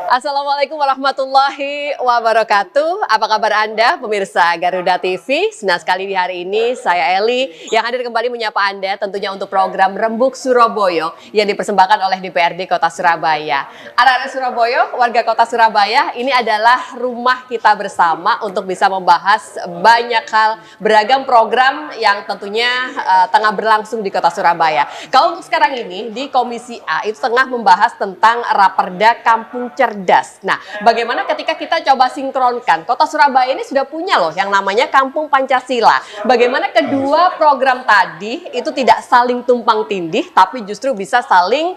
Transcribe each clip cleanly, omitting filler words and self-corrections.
Assalamualaikum warahmatullahi wabarakatuh. Apa kabar Anda pemirsa Garuda TV? Senang sekali di hari ini saya Eli yang hadir kembali menyapa Anda tentunya untuk program Rembuk Surabaya yang dipersembahkan oleh DPRD Kota Surabaya. Anak-anak Surabaya, warga Kota Surabaya, ini adalah rumah kita bersama untuk bisa membahas banyak hal, beragam program yang tentunya tengah berlangsung di Kota Surabaya. Kalau untuk sekarang ini di Komisi A itu tengah membahas tentang Raperda Kampung Cerdas. Nah, bagaimana ketika kita coba sinkronkan, Kota Surabaya ini sudah punya loh yang namanya Kampung Pancasila. Bagaimana kedua program tadi itu tidak saling tumpang tindih, tapi justru bisa saling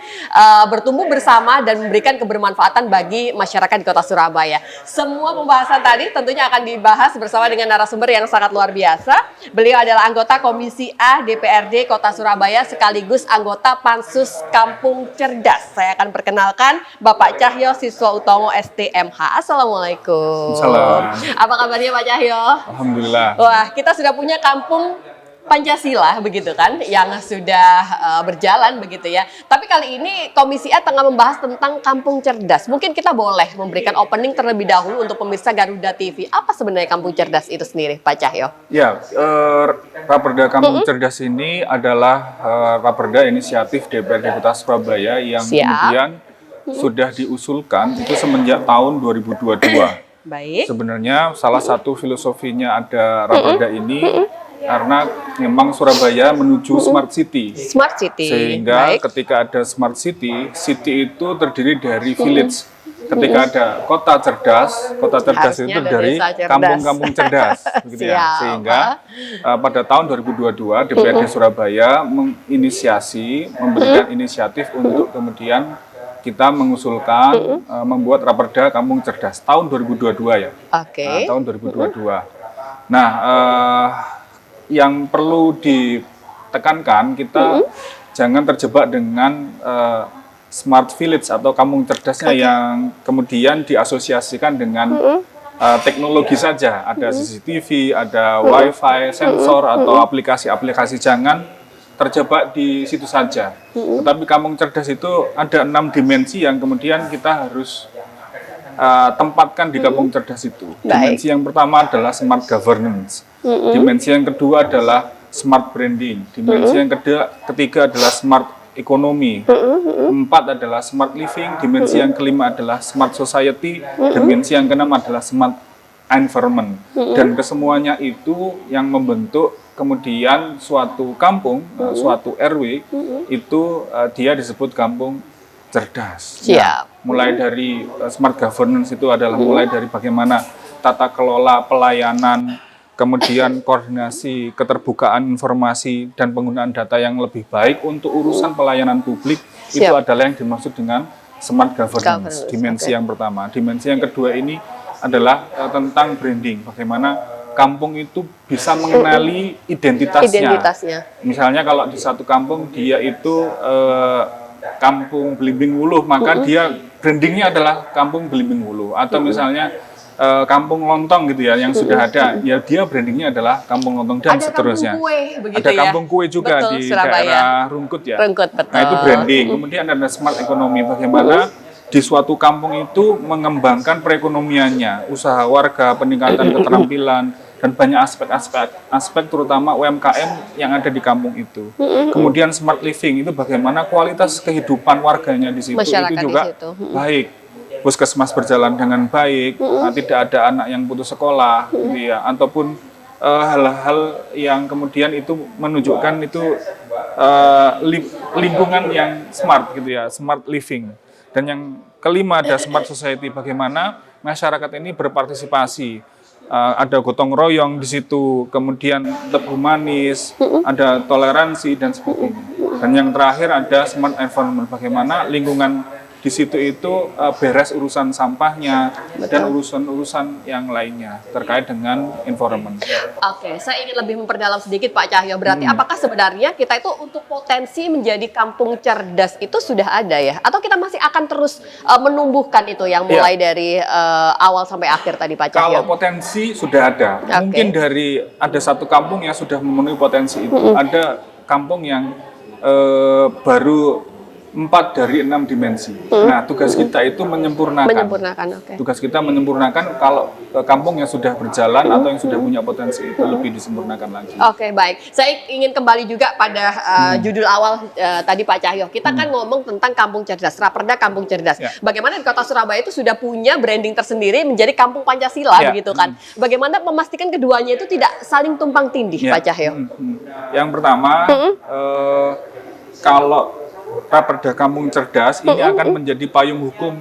bertumbuh bersama dan memberikan kebermanfaatan bagi masyarakat di Kota Surabaya. Semua pembahasan tadi tentunya akan dibahas bersama dengan narasumber yang sangat luar biasa. Beliau adalah anggota Komisi A DPRD Kota Surabaya sekaligus anggota Pansus Kampung Cerdas. Saya akan perkenalkan Bapak Cahyo Siswa Utomo STMH. Assalamualaikum. Salam. Apa kabarnya Pak Cahyo? Alhamdulillah. Wah, kita sudah punya Kampung Pancasila begitu kan, yang sudah berjalan begitu ya. Tapi kali ini Komisi A tengah membahas tentang Kampung Cerdas. Mungkin kita boleh memberikan opening terlebih dahulu untuk pemirsa Garuda TV. Apa sebenarnya Kampung Cerdas itu sendiri, Pak Cahyo? Ya, Raperda Kampung Cerdas ini adalah Raperda inisiatif DPRD Kota Surabaya yang kemudian sudah diusulkan itu semenjak tahun 2022. Baik. Sebenarnya salah satu filosofinya ada Raperda ini karena memang Surabaya menuju Smart City. Smart City. Sehingga ketika ada Smart City, city itu terdiri dari village. Ketika ada kota cerdas itu dari kampung-kampung cerdas, begitu ya. Sehingga pada tahun 2022 DPRD Surabaya menginisiasi, memberikan inisiatif untuk kemudian kita mengusulkan membuat Raperda Kampung Cerdas tahun 2022 ya. Oke. Tahun 2022. Nah, yang perlu ditekankan kita jangan terjebak dengan smart village atau kampung cerdasnya yang kemudian diasosiasikan dengan teknologi saja. Ada CCTV, ada WiFi, sensor atau aplikasi-aplikasi. Jangan terjebak di situ saja. Tetapi kampung cerdas itu ada 6 dimensi yang kemudian kita harus tempatkan di kampung cerdas itu. Dimensi yang pertama adalah smart governance. Dimensi yang kedua adalah smart branding. Dimensi yang ketiga adalah smart ekonomi. 4 adalah smart living. Dimensi yang kelima adalah smart society. Dimensi yang keenam adalah smart environment. Dan kesemuanya itu yang membentuk kemudian suatu kampung, suatu RW itu dia disebut kampung cerdas. Nah, mulai dari smart governance itu adalah mulai dari bagaimana tata kelola pelayanan, kemudian koordinasi keterbukaan informasi dan penggunaan data yang lebih baik untuk urusan pelayanan publik. Itu adalah yang dimaksud dengan smart governance. Dimensi yang pertama. Dimensi yang kedua ini adalah tentang branding. Bagaimana kampung itu bisa mengenali identitasnya. Misalnya kalau di satu kampung dia itu kampung Belimbing Wuluh, maka dia brandingnya adalah kampung Belimbing Wuluh. Atau misalnya kampung Lontong gitu ya, yang sudah ada, ya dia brandingnya adalah kampung Lontong dan seterusnya. Kampung kue, begitu ada kampung kue juga di daerah Rungkut ya. Nah itu branding. Kemudian ada smart ekonomi, bagaimana di suatu kampung itu mengembangkan perekonomiannya, usaha warga, peningkatan keterampilan, dan banyak aspek terutama UMKM yang ada di kampung itu. Kemudian smart living itu bagaimana kualitas kehidupan warganya di situ itu juga baik. Puskesmas berjalan dengan baik, tidak ada anak yang putus sekolah, gitu ya, ataupun hal-hal yang kemudian itu menunjukkan itu lingkungan yang smart gitu ya, smart living. Dan yang kelima ada smart society, bagaimana masyarakat ini berpartisipasi, ada gotong royong di situ, kemudian tetap humanis, ada toleransi dan sebagainya. Dan yang terakhir ada smart environment, bagaimana lingkungan di situ itu beres urusan sampahnya dan urusan-urusan yang lainnya terkait dengan environment. Oke, saya ingin lebih memperdalam sedikit Pak Cahyo. Berarti apakah sebenarnya kita itu untuk potensi menjadi kampung cerdas itu sudah ada ya? Atau kita masih akan terus menumbuhkan itu yang mulai dari awal sampai akhir tadi Pak Cahyo? Kalau potensi sudah ada. Mungkin dari ada satu kampung yang sudah memenuhi potensi itu. Ada kampung yang baru 4 dari 6 dimensi. Nah, tugas kita itu menyempurnakan. Oke. Tugas kita menyempurnakan kalau kampung yang sudah berjalan atau yang sudah punya potensi itu lebih disempurnakan lagi. Oke, baik. Saya ingin kembali juga pada judul awal tadi Pak Cahyo. Kita kan ngomong tentang kampung cerdas, Raperda Kampung Cerdas. Ya. Bagaimana di Kota Surabaya itu sudah punya branding tersendiri menjadi Kampung Pancasila, begitu kan? Bagaimana memastikan keduanya itu tidak saling tumpang tindih, Pak Cahyo? Yang pertama, kalau Raperda Kampung Cerdas ini akan menjadi payung hukum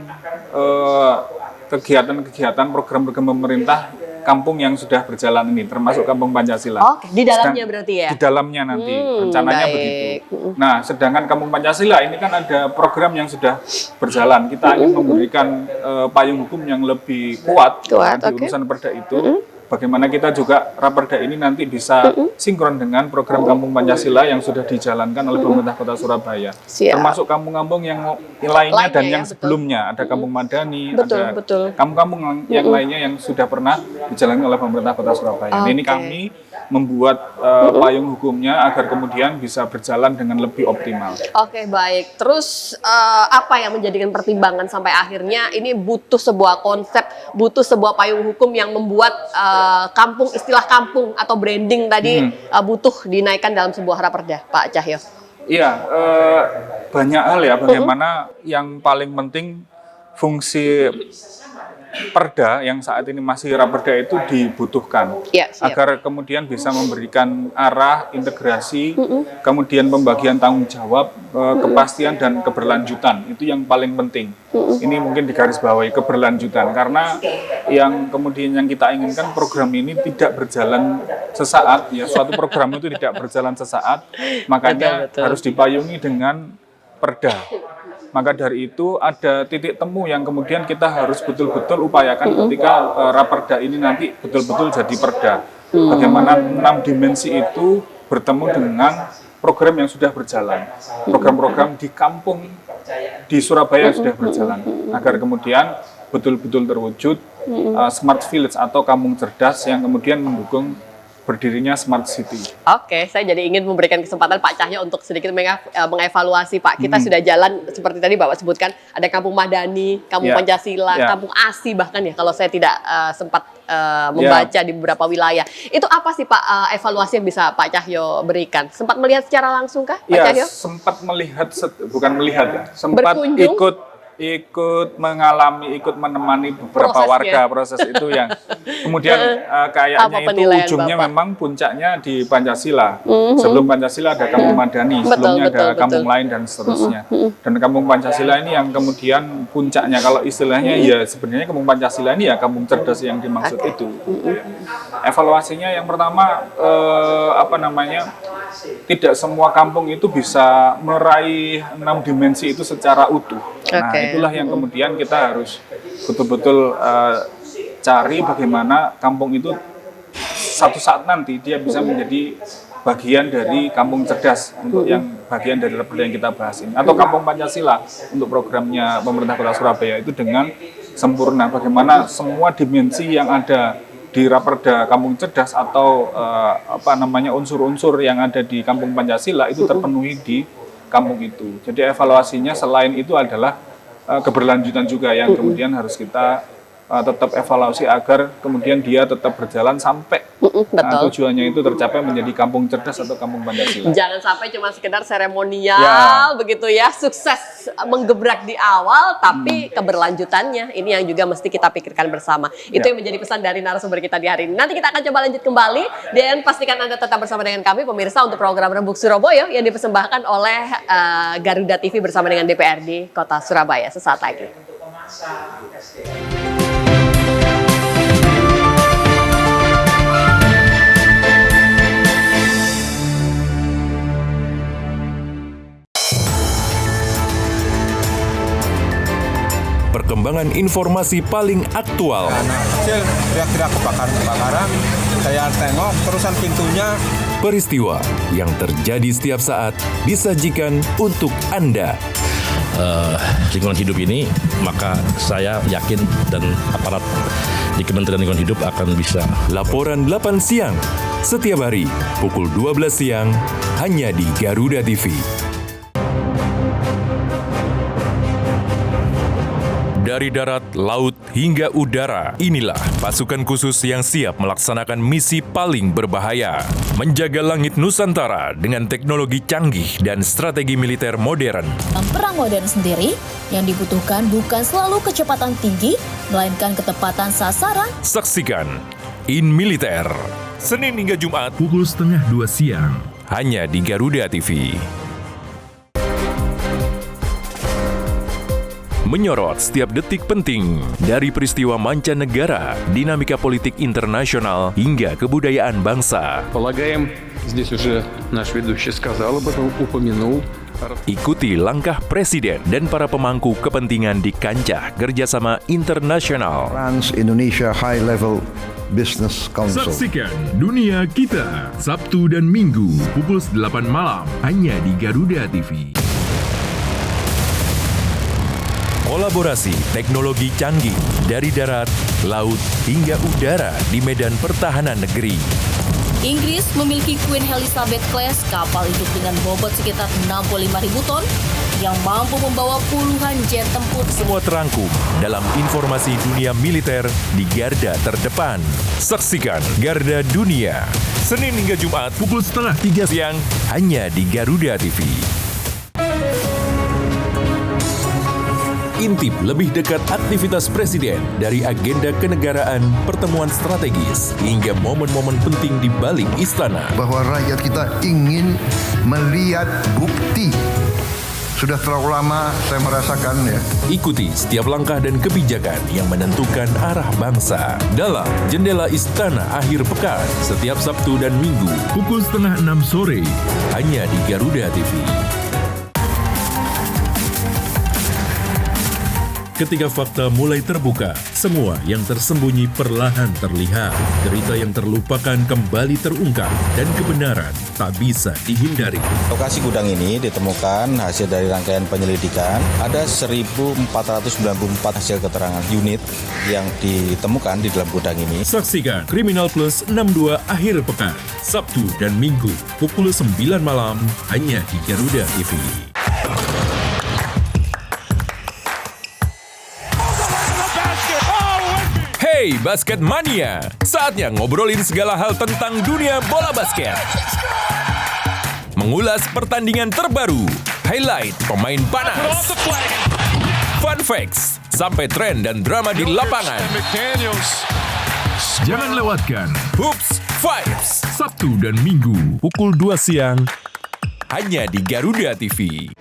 kegiatan-kegiatan program-program pemerintah kampung yang sudah berjalan ini, termasuk Kampung Pancasila. Oke, di dalamnya berarti ya? Di dalamnya nanti, rencananya baik. begitu. Nah, sedangkan Kampung Pancasila ini kan ada program yang sudah berjalan. Kita ingin memberikan payung hukum yang lebih kuat di urusan perda itu. Bagaimana kita juga Raperda ini nanti bisa sinkron dengan program Kampung Pancasila yang sudah dijalankan oleh pemerintah Kota Surabaya. Siap. Termasuk kampung-kampung yang lainnya dan yang sebelumnya. Ada Kampung Madani, ada kampung-kampung yang lainnya yang sudah pernah dijalankan oleh pemerintah Kota Surabaya. Ini kami membuat payung hukumnya agar kemudian bisa berjalan dengan lebih optimal. Oke, baik. Terus apa yang menjadikan pertimbangan sampai akhirnya ini butuh sebuah konsep, butuh sebuah payung hukum yang membuat istilah kampung atau branding tadi butuh dinaikkan dalam sebuah raperda, Pak Cahyo? Iya, banyak hal ya. Bagaimana yang paling penting fungsi perda yang saat ini masih raperda itu dibutuhkan agar kemudian bisa memberikan arah, integrasi, kemudian pembagian tanggung jawab, kepastian dan keberlanjutan. Itu yang paling penting. Ini mungkin digarisbawahi keberlanjutan karena yang kemudian yang kita inginkan program ini tidak berjalan sesaat ya, suatu program itu tidak berjalan sesaat, makanya harus dipayungi dengan perda. Maka dari itu ada titik temu yang kemudian kita harus betul-betul upayakan ketika raperda ini nanti betul-betul jadi perda. Bagaimana 6 dimensi itu bertemu dengan program yang sudah berjalan. Program-program di kampung di Surabaya yang sudah berjalan. Agar kemudian betul-betul terwujud smart village atau kampung cerdas yang kemudian mendukung berdirinya Smart City. Oke, saya jadi ingin memberikan kesempatan Pak Cahyo untuk sedikit mengevaluasi Pak. Kita sudah jalan seperti tadi Bapak sebutkan, ada Kampung Madani, Kampung Pancasila, Kampung ASI bahkan ya kalau saya tidak sempat membaca di beberapa wilayah. Itu apa sih Pak evaluasi yang bisa Pak Cahyo berikan? Sempat melihat secara langsung kah Pak Cahyo? Sempat melihat, bukan melihat ya, sempat ikut mengalami, ikut menemani beberapa warga proses itu yang kemudian kayaknya itu ujungnya memang puncaknya di Pancasila. Sebelum Pancasila ada Kampung Madani, sebelumnya ada kampung lain dan seterusnya. Dan Kampung Pancasila ini yang kemudian puncaknya, kalau istilahnya ya sebenarnya Kampung Pancasila ini ya kampung cerdas yang dimaksud itu. Evaluasinya yang pertama tidak semua kampung itu bisa meraih 6 dimensi itu secara utuh. Nah, itulah yang kemudian kita harus betul-betul cari bagaimana kampung itu satu saat nanti dia bisa menjadi bagian dari kampung cerdas untuk yang bagian dari raperda yang kita bahas ini, atau Kampung Pancasila untuk programnya pemerintah Kota Surabaya itu dengan sempurna. Bagaimana semua dimensi yang ada di raperda kampung cerdas atau unsur-unsur yang ada di Kampung Pancasila itu terpenuhi di kampung itu. Jadi evaluasinya selain itu adalah keberlanjutan juga yang kemudian harus kita tetap evaluasi agar kemudian dia tetap berjalan sampai tujuannya itu tercapai menjadi kampung cerdas atau kampung Pancasila. Jangan sampai cuma sekedar seremonial begitu ya, sukses menggebrak di awal, tapi keberlanjutannya ini yang juga mesti kita pikirkan bersama. Itu yang menjadi pesan dari narasumber kita di hari ini. Nanti kita akan coba lanjut kembali dan pastikan Anda tetap bersama dengan kami pemirsa untuk program Rembuk Surabaya yang dipersembahkan oleh Garuda TV bersama dengan DPRD Kota Surabaya sesaat lagi. Perkembangan informasi paling aktual. Nah, kecil teriak-teriak kebakaran, saya tengok terusan pintunya. Peristiwa yang terjadi setiap saat disajikan untuk Anda. Lingkungan hidup ini, maka saya yakin dan aparat di Kementerian Lingkungan Hidup akan bisa. Laporan 8 siang, setiap hari pukul 12 siang, hanya di Garuda TV. Dari darat, laut, hingga udara, inilah pasukan khusus yang siap melaksanakan misi paling berbahaya. Menjaga langit Nusantara dengan teknologi canggih dan strategi militer modern. Dalam perang modern sendiri, yang dibutuhkan bukan selalu kecepatan tinggi, melainkan ketepatan sasaran. Saksikan In Militer, Senin hingga Jumat pukul 1:30 siang, hanya di Garuda TV. Menyorot setiap detik penting dari peristiwa mancanegara, dinamika politik internasional, hingga kebudayaan bangsa. Полагаем, здесь уже наш ведущий сказал об этом, упомянул. Ikuti langkah Presiden dan para pemangku kepentingan di kancah kerjasama internasional. Trans Indonesia High Level Business Council. Saksikan Dunia Kita, Sabtu dan Minggu, pukul 8 malam, hanya di Garuda TV. Kolaborasi teknologi canggih dari darat, laut, hingga udara di medan pertahanan negeri. Inggris memiliki Queen Elizabeth Class, kapal induk dengan bobot sekitar 65.000 ton yang mampu membawa puluhan jet tempur. Semua terangkum dalam informasi dunia militer di garda terdepan. Saksikan Garda Dunia, Senin hingga Jumat pukul 2:30 siang, hanya di Garuda TV. Intip lebih dekat aktivitas Presiden dari agenda kenegaraan, pertemuan strategis, hingga momen-momen penting di balik istana. Bahwa rakyat kita ingin melihat bukti. Sudah terlalu lama saya merasakan ya. Ikuti setiap langkah dan kebijakan yang menentukan arah bangsa dalam Jendela Istana Akhir Pekan setiap Sabtu dan Minggu pukul 5:30 sore, hanya di Garuda TV. Ketika fakta mulai terbuka, semua yang tersembunyi perlahan terlihat. Cerita yang terlupakan kembali terungkap, dan kebenaran tak bisa dihindari. Lokasi gudang ini ditemukan hasil dari rangkaian penyelidikan. Ada 1.494 hasil keterangan unit yang ditemukan di dalam gudang ini. Saksikan Kriminal Plus 62 Akhir Pekan, Sabtu dan Minggu, pukul 9 malam, hanya di Garuda TV. Hey Basket Mania, saatnya ngobrolin segala hal tentang dunia bola basket. Mengulas pertandingan terbaru, highlight pemain panas, fun facts, sampai tren dan drama di lapangan. Jangan lewatkan Hoops Vibes, Sabtu dan Minggu, pukul 2 siang, hanya di Garuda TV.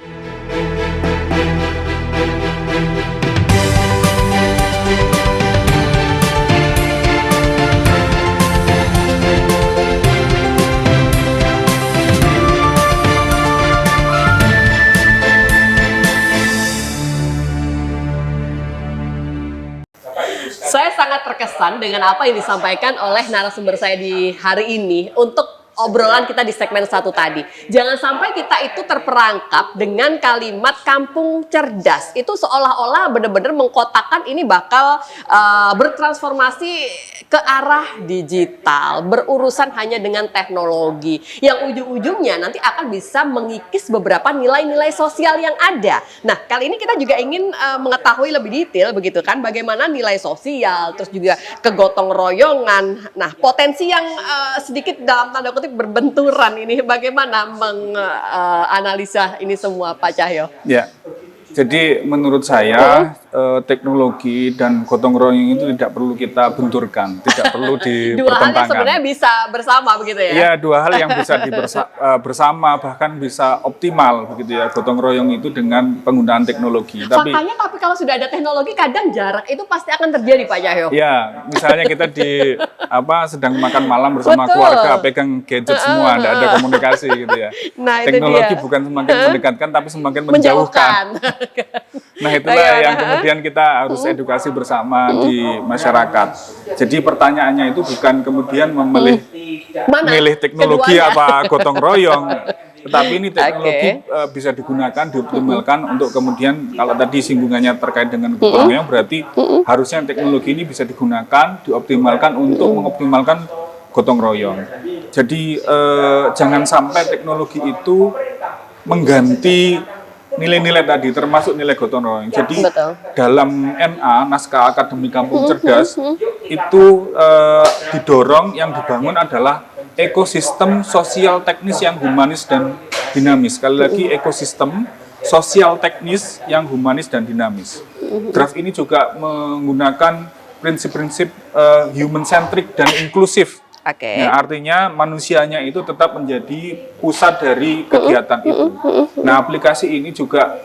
Saya sangat terkesan dengan apa yang disampaikan oleh narasumber saya di hari ini untuk obrolan kita di segmen 1 tadi. Jangan sampai kita itu terperangkap dengan kalimat kampung cerdas. Itu seolah-olah benar-benar mengkotakkan ini bakal bertransformasi ke arah digital, berurusan hanya dengan teknologi, yang ujung-ujungnya nanti akan bisa mengikis beberapa nilai-nilai sosial yang ada. Nah, kali ini kita juga ingin mengetahui lebih detail begitu kan, bagaimana nilai sosial, terus juga kegotong royongan. Nah, potensi yang sedikit dalam tanda kutip berbenturan ini, bagaimana menganalisa ini semua, Pak Cahyo? Ya, jadi menurut saya teknologi dan gotong royong itu tidak perlu kita benturkan, tidak perlu Dua hal yang dipertentangkan. sebenarnya bisa bersama begitu ya? Ya, dua hal yang bisa bersama, bahkan bisa optimal begitu ya, gotong royong itu dengan penggunaan teknologi. Tapi kalau sudah ada teknologi, kadang jarak itu pasti akan terjadi, Pak Cahyo. Ya, misalnya kita sedang makan malam bersama Betul. keluarga, pegang gadget semua, tidak ada komunikasi gitu ya. Nah, itu Teknologi dia. bukan semakin mendekatkan, tapi semakin menjauhkan. Nah, itulah yang kemudian kita harus edukasi bersama di masyarakat. Jadi pertanyaannya itu bukan kemudian memilih teknologi Keduanya. apa gotong royong, tetapi ini teknologi bisa digunakan, dioptimalkan untuk kemudian, kalau tadi singgungannya terkait dengan gotong royong, berarti harusnya teknologi ini bisa digunakan, dioptimalkan untuk mengoptimalkan gotong royong. Jadi jangan sampai teknologi itu mengganti nilai-nilai tadi, termasuk nilai gotong royong. Jadi Betul. dalam NA, naskah akademi Kampung Cerdas, itu didorong yang dibangun adalah ekosistem sosial teknis yang humanis dan dinamis. Sekali lagi, ekosistem sosial teknis yang humanis dan dinamis. Draft ini juga menggunakan prinsip-prinsip human centric dan inklusif. Oke. Ya, artinya manusianya itu tetap menjadi pusat dari kegiatan itu. Nah, aplikasi ini juga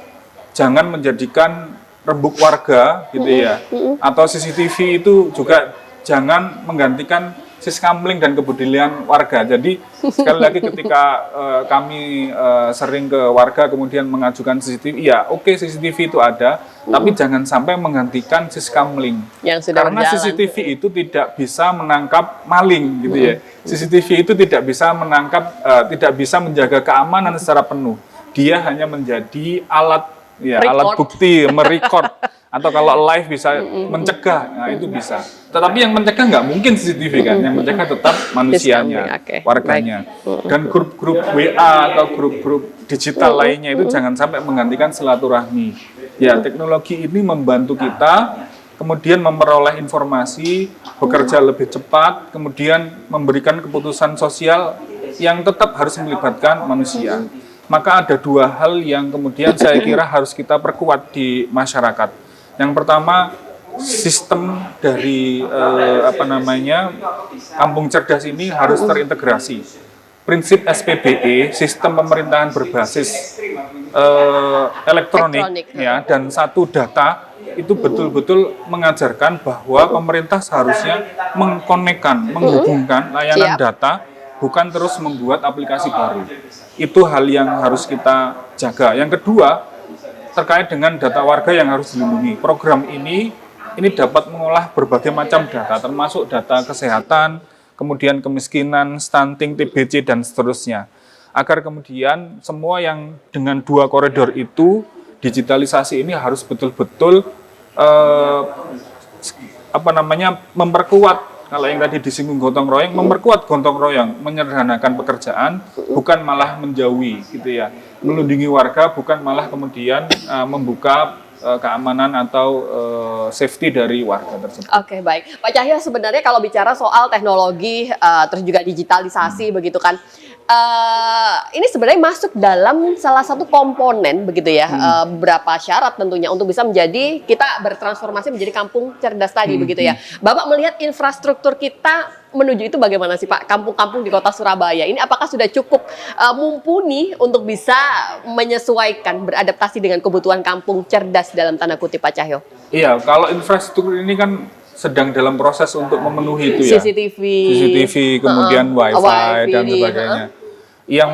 jangan menjadikan rembuk warga gitu ya, atau CCTV itu juga jangan menggantikan siskamling dan kepedulian warga. Jadi sekali lagi ketika kami sering ke warga kemudian mengajukan CCTV, ya oke, CCTV itu ada, tapi jangan sampai menggantikan siskamling. Yang sudah Karena berjalan. CCTV itu tidak bisa menangkap maling gitu ya. CCTV itu tidak bisa menangkap, tidak bisa menjaga keamanan secara penuh. Dia hanya menjadi alat, ya, alat bukti, merecord. Atau kalau live bisa mencegah, nah itu bisa. Tetapi yang mencegah nggak mungkin CCTV kan, yang mencegah tetap manusianya, warganya. Dan grup-grup WA atau grup-grup digital lainnya itu jangan sampai menggantikan silaturahmi. Ya, teknologi ini membantu kita, kemudian memperoleh informasi, bekerja lebih cepat, kemudian memberikan keputusan sosial yang tetap harus melibatkan manusia. Maka ada dua hal yang kemudian saya kira harus kita perkuat di masyarakat. Yang pertama, sistem dari Kampung Cerdas ini harus terintegrasi. Prinsip SPBE, sistem pemerintahan berbasis elektronik, ya, dan satu data, itu betul-betul mengajarkan bahwa pemerintah seharusnya mengkonekkan, menghubungkan layanan data, bukan terus membuat aplikasi baru. Itu hal yang harus kita jaga. Yang kedua, terkait dengan data warga yang harus dilindungi. Program ini dapat mengolah berbagai macam data, termasuk data kesehatan, kemudian kemiskinan, stunting, TBC, dan seterusnya. Agar kemudian semua yang dengan dua koridor itu, digitalisasi ini harus betul-betul memperkuat. Kalau yang tadi disinggung gotong royong, memperkuat gotong royong, menyederhanakan pekerjaan, bukan malah menjauhi, gitu ya. Melindungi warga, bukan malah kemudian membuka keamanan atau safety dari warga tersebut. Oke, baik. Pak Cahyo, sebenarnya kalau bicara soal teknologi, terus juga digitalisasi, begitu kan, ini sebenarnya masuk dalam salah satu komponen, begitu ya, beberapa syarat tentunya untuk bisa menjadi, kita bertransformasi menjadi kampung cerdas tadi, begitu ya. Bapak melihat infrastruktur kita menuju itu bagaimana sih Pak? Kampung-kampung di kota Surabaya ini apakah sudah cukup mumpuni untuk bisa menyesuaikan, beradaptasi dengan kebutuhan kampung cerdas dalam tanda kutip, Pak Cahyo? Iya, kalau infrastruktur ini kan sedang dalam proses untuk memenuhi itu ya. CCTV, kemudian wifi dan sebagainya. Yang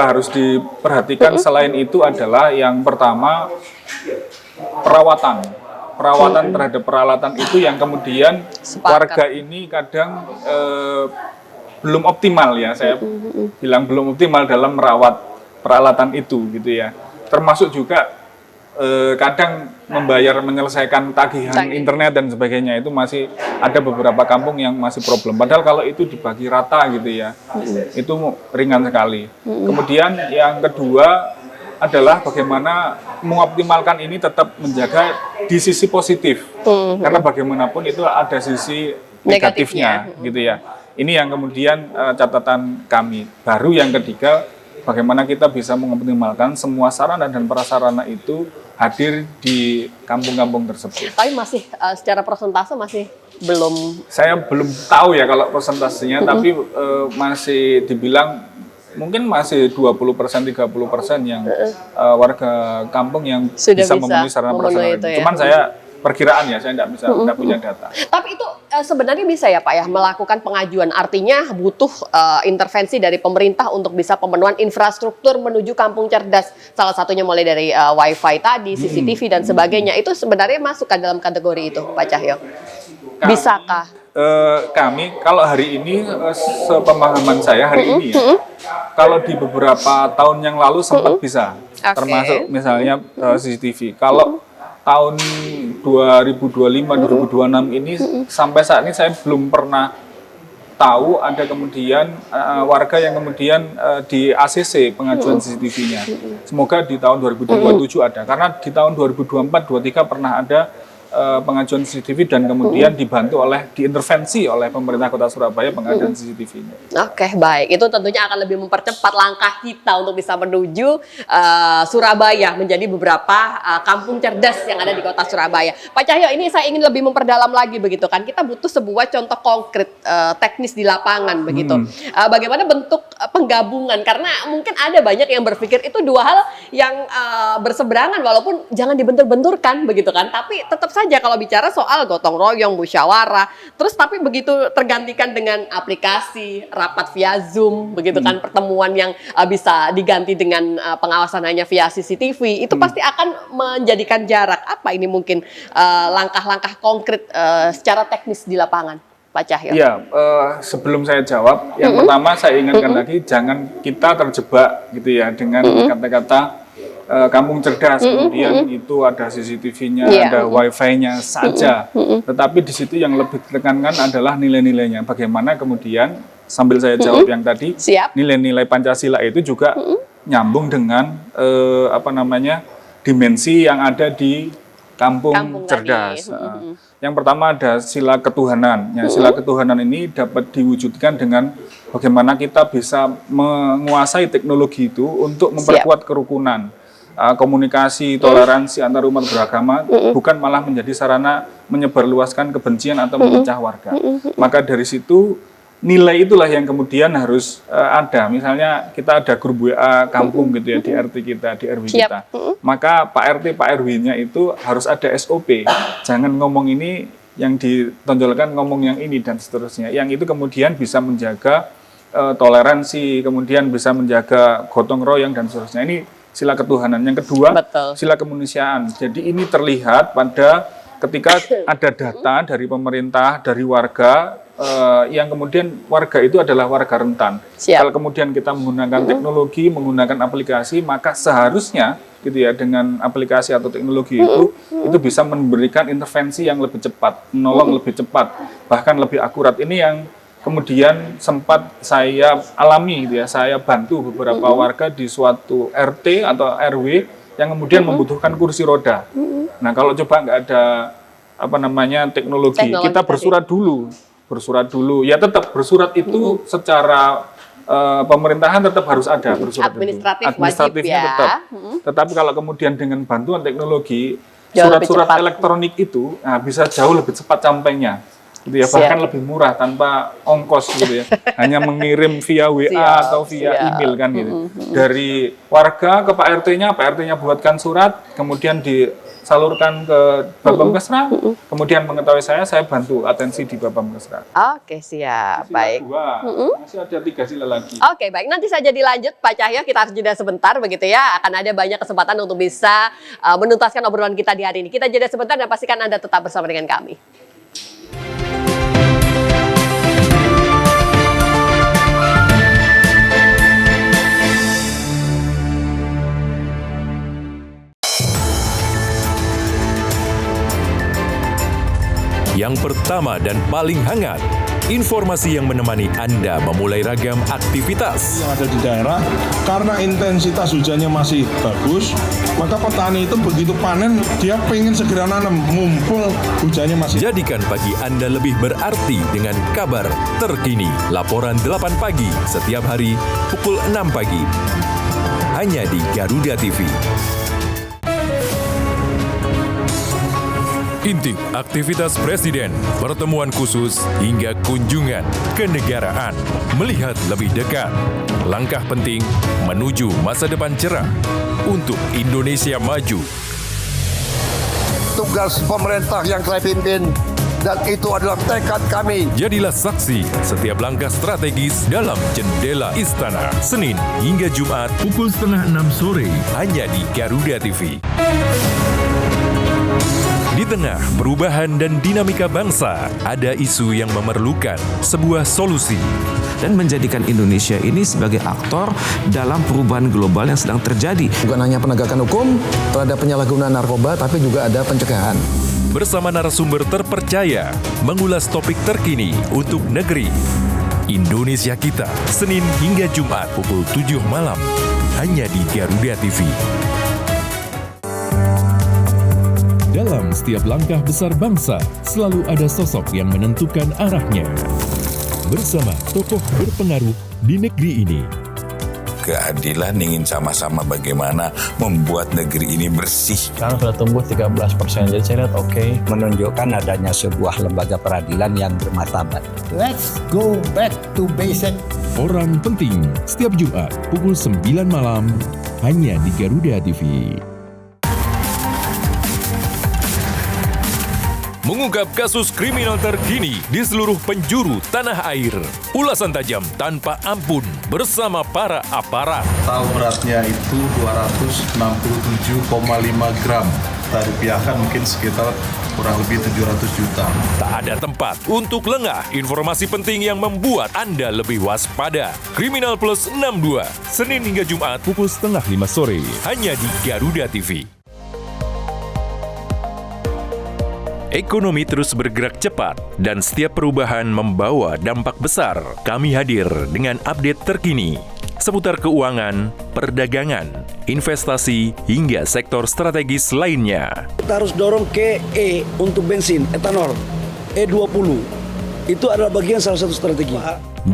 harus diperhatikan selain itu adalah yang pertama perawatan terhadap peralatan itu yang kemudian warga ini kadang belum optimal ya, saya bilang belum optimal dalam merawat peralatan itu gitu ya. Termasuk juga kadang menyelesaikan tagihan internet dan sebagainya, itu masih ada beberapa kampung yang masih problem. Padahal kalau itu dibagi rata gitu ya, itu ringan sekali. Kemudian yang kedua adalah bagaimana mengoptimalkan ini tetap menjaga di sisi positif, karena bagaimanapun itu ada sisi negatifnya gitu ya. Ini yang kemudian catatan kami. Baru yang ketiga, bagaimana kita bisa mengoptimalkan semua sarana dan prasarana itu hadir di kampung-kampung tersebut. Tapi masih secara persentase masih belum. Saya belum tahu ya kalau persentasenya, tapi masih dibilang mungkin masih 20%, 30% yang warga kampung yang sudah bisa memenuhi sarana prasarana itu. Cuman saya perkiraan ya, saya tidak punya data. Tapi itu sebenarnya bisa ya Pak ya, melakukan pengajuan, artinya butuh intervensi dari pemerintah untuk bisa pemenuhan infrastruktur menuju kampung cerdas. Salah satunya mulai dari wifi tadi, CCTV dan sebagainya. Itu sebenarnya masuk ke dalam kategori itu, Pak Cahyo. Bisakah? Kami kalau hari ini sepemahaman saya hari ini ya, kalau di beberapa tahun yang lalu sempat bisa, termasuk misalnya CCTV. Kalau tahun 2025, 2026 ini sampai saat ini saya belum pernah tahu ada kemudian warga yang kemudian di ACC pengajuan CCTV-nya. Semoga di tahun 2027 ada, karena di tahun 2024-23 pernah ada pengajuan CCTV dan kemudian diintervensi oleh pemerintah Kota Surabaya pengadaan CCTV-nya. Oke, baik. Itu tentunya akan lebih mempercepat langkah kita untuk bisa menuju Surabaya menjadi beberapa kampung cerdas yang ada di Kota Surabaya. Pak Cahyo, ini saya ingin lebih memperdalam lagi begitu kan. Kita butuh sebuah contoh konkret teknis di lapangan begitu. Bagaimana bentuk penggabungan, karena mungkin ada banyak yang berpikir itu dua hal yang berseberangan, walaupun jangan dibentur-benturkan begitu kan. Tapi tetap saja kalau bicara soal gotong royong, musyawarah, terus tapi begitu tergantikan dengan aplikasi, rapat via Zoom, begitu kan, pertemuan yang bisa diganti dengan pengawasan hanya via CCTV, itu pasti akan menjadikan jarak. Apa ini mungkin langkah-langkah konkret secara teknis di lapangan, Pak Cahyo? Ya, sebelum saya jawab, yang pertama saya ingatkan lagi, jangan kita terjebak gitu ya dengan kata-kata kampung cerdas, kemudian itu ada CCTV-nya, ada Wi-Fi-nya saja. Tetapi di situ yang lebih ditekankan adalah nilai-nilainya. Bagaimana kemudian, sambil saya jawab yang tadi, nilai-nilai Pancasila itu juga nyambung dengan dimensi yang ada di kampung cerdas. Yang pertama ada sila ketuhanan. Ya, sila ketuhanan ini dapat diwujudkan dengan bagaimana kita bisa menguasai teknologi itu untuk memperkuat kerukunan, komunikasi, toleransi antar umat beragama, bukan malah menjadi sarana menyebarluaskan kebencian atau memecah warga. Maka dari situ nilai itulah yang kemudian harus ada. Misalnya kita ada grup WA kampung gitu ya di RT kita, di RW kita. Maka Pak RT, Pak RW-nya itu harus ada SOP. Jangan ngomong ini yang ditonjolkan, ngomong yang ini dan seterusnya. Yang itu kemudian bisa menjaga toleransi, kemudian bisa menjaga gotong royong dan seterusnya. Ini sila ketuhanan. Yang kedua, sila kemanusiaan. Jadi ini terlihat pada ketika ada data dari pemerintah, dari warga, yang kemudian warga itu adalah warga rentan. Kalau kemudian kita menggunakan teknologi, menggunakan aplikasi, maka seharusnya gitu ya, dengan aplikasi atau teknologi itu bisa memberikan intervensi yang lebih cepat, menolong lebih cepat, bahkan lebih akurat. Ini yang kemudian sempat saya alami gitu ya, saya bantu beberapa warga di suatu RT atau RW yang kemudian membutuhkan kursi roda. Nah, kalau coba nggak ada teknologi, kita bersurat dulu. Ya tetap bersurat itu secara pemerintahan tetap harus ada bersurat administratifnya wajib, tetap. Tetapi kalau kemudian dengan bantuan teknologi, surat-surat elektronik itu bisa jauh lebih cepat sampainya. Gitu ya, bahkan lebih murah tanpa ongkos gitu ya, hanya mengirim via WA atau via email kan gitu. Dari warga ke Pak RT-nya, Pak RT-nya buatkan surat, kemudian disalurkan ke Babamkesra, kemudian mengetahui saya bantu atensi di Babamkesra. Oke, siap, baik. Masih ada 3 sila lagi. Oke, baik. Nanti saja dilanjut, Pak Cahyo. Kita harus jeda sebentar, begitu ya. Akan ada banyak kesempatan untuk bisa menuntaskan obrolan kita di hari ini. Kita jeda sebentar dan pastikan Anda tetap bersama dengan kami. Yang pertama dan paling hangat, informasi yang menemani Anda memulai ragam aktivitas. Yang ada di daerah, karena intensitas hujannya masih bagus, maka petani itu begitu panen, dia pengen segera nanam, mumpul hujannya masih. Jadikan pagi Anda lebih berarti dengan kabar terkini. Laporan 8 pagi setiap hari pukul 6 pagi. Hanya di Garuda TV. Intip aktivitas Presiden, pertemuan khusus hingga kunjungan kenegaraan. Melihat lebih dekat, langkah penting menuju masa depan cerah untuk Indonesia maju. Tugas pemerintah yang saya pimpin, dan itu adalah tekad kami. Jadilah saksi setiap langkah strategis dalam Jendela Istana. Senin hingga Jumat pukul 5:30 sore hanya di Garuda TV. Di tengah perubahan dan dinamika bangsa, ada isu yang memerlukan sebuah solusi. Dan menjadikan Indonesia ini sebagai aktor dalam perubahan global yang sedang terjadi. Bukan hanya penegakan hukum terhadap penyalahgunaan narkoba, tapi juga ada pencegahan. Bersama narasumber terpercaya, mengulas topik terkini untuk negeri. Indonesia Kita, Senin hingga Jumat pukul 7 malam. Hanya di Garuda TV. Dalam setiap langkah besar bangsa, selalu ada sosok yang menentukan arahnya. Bersama tokoh berpengaruh di negeri ini. Keadilan ingin sama-sama bagaimana membuat negeri ini bersih. Sekarang sudah tumbuh 13%, jadi saya lihat oke. Menunjukkan adanya sebuah lembaga peradilan yang bermartabat. Let's go back to basic. Orang penting, setiap Jumat pukul 9 malam, hanya di Garuda TV. Mengungkap kasus kriminal terkini di seluruh penjuru tanah air. Ulasan tajam tanpa ampun bersama para aparat. Tahu beratnya itu 267,5 gram. Kita rupiahkan mungkin sekitar kurang lebih 700 juta. Tak ada tempat untuk lengah. Informasi penting yang membuat Anda lebih waspada. Kriminal Plus 62, Senin hingga Jumat pukul 4:30 sore. Hanya di Garuda TV. Ekonomi terus bergerak cepat dan setiap perubahan membawa dampak besar. Kami hadir dengan update terkini seputar keuangan, perdagangan, investasi, hingga sektor strategis lainnya. Kita harus dorong ke E untuk bensin, etanol, E20. Itu adalah bagian salah satu strategi.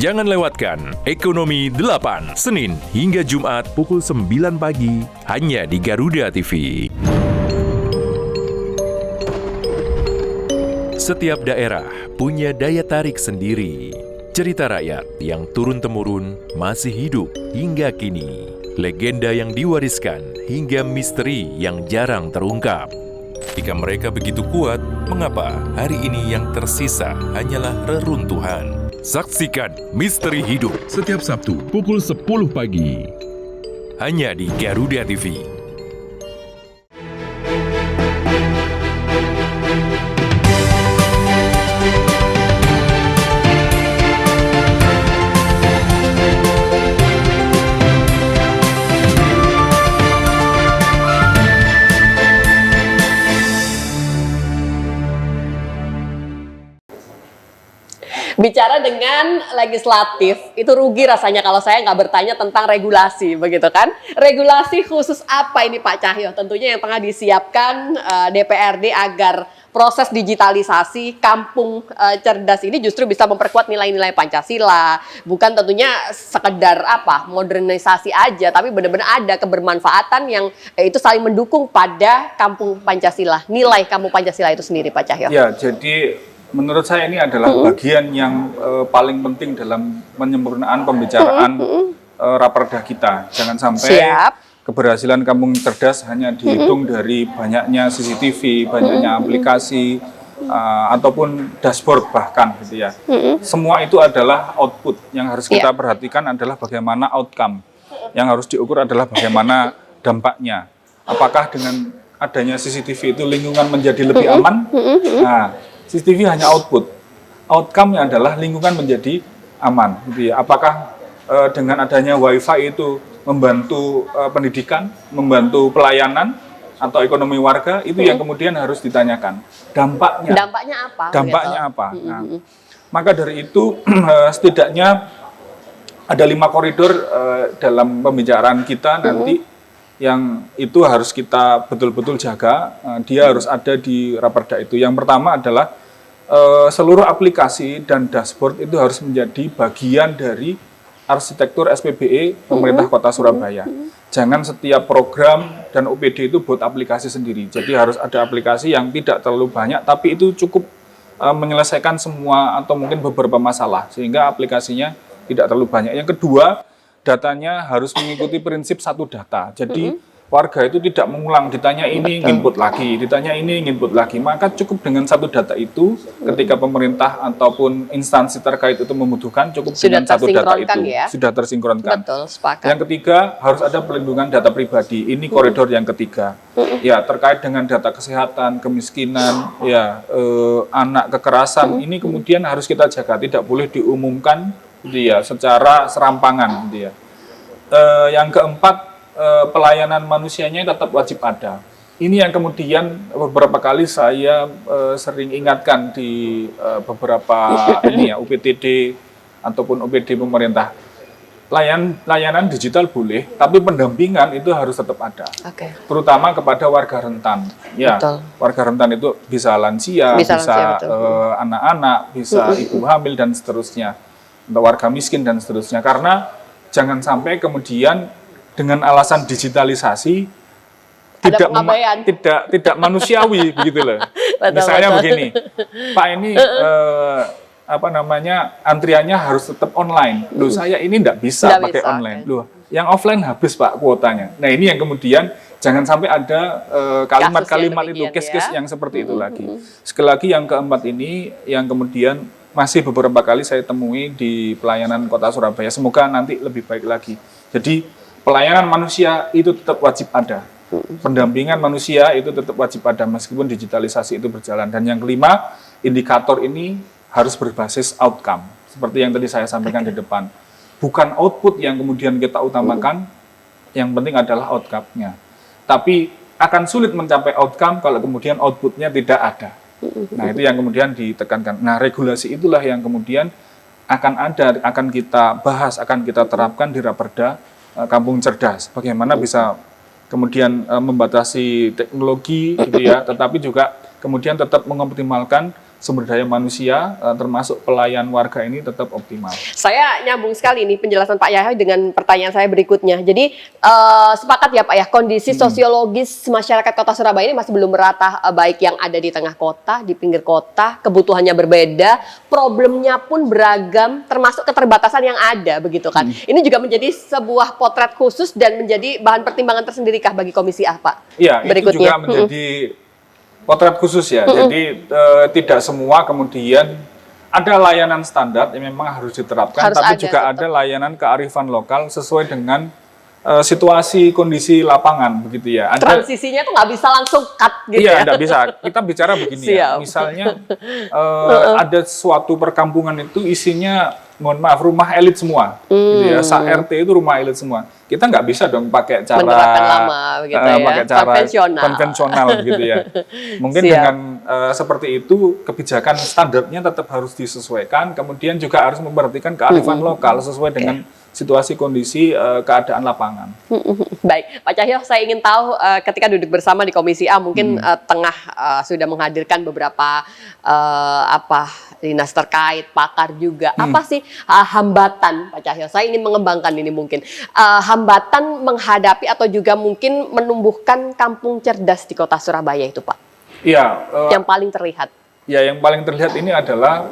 Jangan lewatkan Ekonomi 8, Senin hingga Jumat pukul 9 pagi, hanya di Garuda TV. Setiap daerah punya daya tarik sendiri. Cerita rakyat yang turun-temurun masih hidup hingga kini. Legenda yang diwariskan hingga misteri yang jarang terungkap. Jika mereka begitu kuat, mengapa hari ini yang tersisa hanyalah reruntuhan? Saksikan Misteri Hidup setiap Sabtu pukul 10 pagi. Hanya di Garuda TV. Bicara dengan legislatif, itu rugi rasanya kalau saya nggak bertanya tentang regulasi, begitu kan? Regulasi khusus apa ini Pak Cahyo? Tentunya yang tengah disiapkan DPRD agar proses digitalisasi kampung cerdas ini justru bisa memperkuat nilai-nilai Pancasila. Bukan tentunya sekedar modernisasi aja, tapi benar-benar ada kebermanfaatan yang itu saling mendukung pada kampung Pancasila. Nilai kampung Pancasila itu sendiri Pak Cahyo. Ya, jadi menurut saya ini adalah bagian yang paling penting dalam penyempurnaan pembicaraan raperda kita. Jangan sampai keberhasilan kampung cerdas hanya dihitung dari banyaknya CCTV, banyaknya aplikasi, ataupun dashboard bahkan gitu ya. Semua itu adalah output. Yang harus kita perhatikan adalah bagaimana outcome. Yang harus diukur adalah bagaimana dampaknya. Apakah dengan adanya CCTV itu lingkungan menjadi lebih aman? Nah, CCTV hanya output, outcome-nya adalah lingkungan menjadi aman. Gitu ya. Apakah dengan adanya WiFi itu membantu pendidikan, membantu pelayanan atau ekonomi warga? Itu yang kemudian harus ditanyakan. Dampaknya. Dampaknya apa? Dampaknya apa? Nah, maka dari itu setidaknya ada 5 koridor dalam pembicaraan kita nanti yang itu harus kita betul-betul jaga, dia harus ada di raperda itu. Yang pertama adalah seluruh aplikasi dan dashboard itu harus menjadi bagian dari arsitektur SPBE pemerintah Kota Surabaya. Jangan setiap program dan OPD itu buat aplikasi sendiri. Jadi harus ada aplikasi yang tidak terlalu banyak, tapi itu cukup menyelesaikan semua atau mungkin beberapa masalah, sehingga aplikasinya tidak terlalu banyak. Yang kedua, datanya harus mengikuti prinsip satu data. Jadi warga itu tidak mengulang, ditanya ini input lagi, ditanya ini input lagi. Maka cukup dengan satu data itu, ketika pemerintah ataupun instansi terkait itu membutuhkan, cukup dengan satu data itu sudah tersinkronkan. Betul, sepakat. Yang ketiga, harus ada pelindungan data pribadi. Ini koridor yang ketiga. Ya, terkait dengan data kesehatan, kemiskinan, ya, anak, kekerasan, ini kemudian harus kita jaga, tidak boleh diumumkan gitu ya, secara serampangan gitu ya. Yang keempat, pelayanan manusianya tetap wajib ada. Ini yang kemudian beberapa kali saya sering ingatkan di beberapa ini ya UPTD ataupun OPD pemerintah. Layanan digital boleh, tapi pendampingan itu harus tetap ada. Terutama kepada warga rentan. Ya, Betul. warga rentan itu bisa lansia, bisa anak-anak, bisa ibu hamil dan seterusnya. Untuk warga miskin dan seterusnya. Karena jangan sampai kemudian dengan alasan digitalisasi tidak manusiawi begitu loh. Misalnya begini, Pak ini antriannya harus tetap online. Loh, saya ini tidak bisa pakai online. Loh, yang offline habis Pak kuotanya. Nah, ini yang kemudian jangan sampai ada kalimat-kalimat itu, case-case yang seperti itu lagi. Sekali lagi yang keempat ini yang kemudian masih beberapa kali saya temui di pelayanan Kota Surabaya. Semoga nanti lebih baik lagi. Jadi pelayanan manusia itu tetap wajib ada. Pendampingan manusia itu tetap wajib ada meskipun digitalisasi itu berjalan. Dan yang kelima, indikator ini harus berbasis outcome. Seperti yang tadi saya sampaikan di depan. Bukan output yang kemudian kita utamakan, yang penting adalah outcome-nya. Tapi akan sulit mencapai outcome kalau kemudian output-nya tidak ada. Nah, itu yang kemudian ditekankan. Nah, regulasi itulah yang kemudian akan kita bahas, akan kita terapkan di Raperda Kampung Cerdas. Bagaimana bisa kemudian membatasi teknologi gitu ya, tetapi juga kemudian tetap mengoptimalkan sumber daya manusia, termasuk pelayan warga ini tetap optimal. Saya nyambung sekali nih penjelasan Pak Yahya dengan pertanyaan saya berikutnya. Jadi sepakat ya Pak ya, kondisi sosiologis masyarakat Kota Surabaya ini masih belum merata, baik yang ada di tengah kota, di pinggir kota, kebutuhannya berbeda, problemnya pun beragam, termasuk keterbatasan yang ada begitu kan. Ini juga menjadi sebuah potret khusus dan menjadi bahan pertimbangan tersendirikah bagi Komisi A Pak? Iya, itu juga menjadi potret khusus ya, jadi tidak semua kemudian ada layanan standar yang memang harus diterapkan, tapi juga ada layanan kearifan lokal sesuai dengan situasi kondisi lapangan begitu ya. Transisinya tuh nggak bisa langsung cut gitu ya? Iya, nggak bisa. Kita bicara begini ya, misalnya ada suatu perkampungan itu isinya, mohon maaf, rumah elit semua, gitu ya. Sa-RT itu rumah elit semua. Kita nggak bisa dong pakai cara pakai cara konvensional gitu ya. Mungkin dengan seperti itu kebijakan standarnya tetap harus disesuaikan. Kemudian juga harus memperhatikan kearifan lokal sesuai dengan situasi kondisi keadaan lapangan. Baik, Pak Cahyo, saya ingin tahu ketika duduk bersama di Komisi A mungkin tengah sudah menghadirkan beberapa dinas terkait, pakar juga. Apa sih hambatan Pak Cahyo? Saya ingin mengembangkan ini mungkin. Hambatan menghadapi atau juga mungkin menumbuhkan kampung cerdas di Kota Surabaya itu Pak? Iya. Yang paling terlihat? Ya, yang paling terlihat ini adalah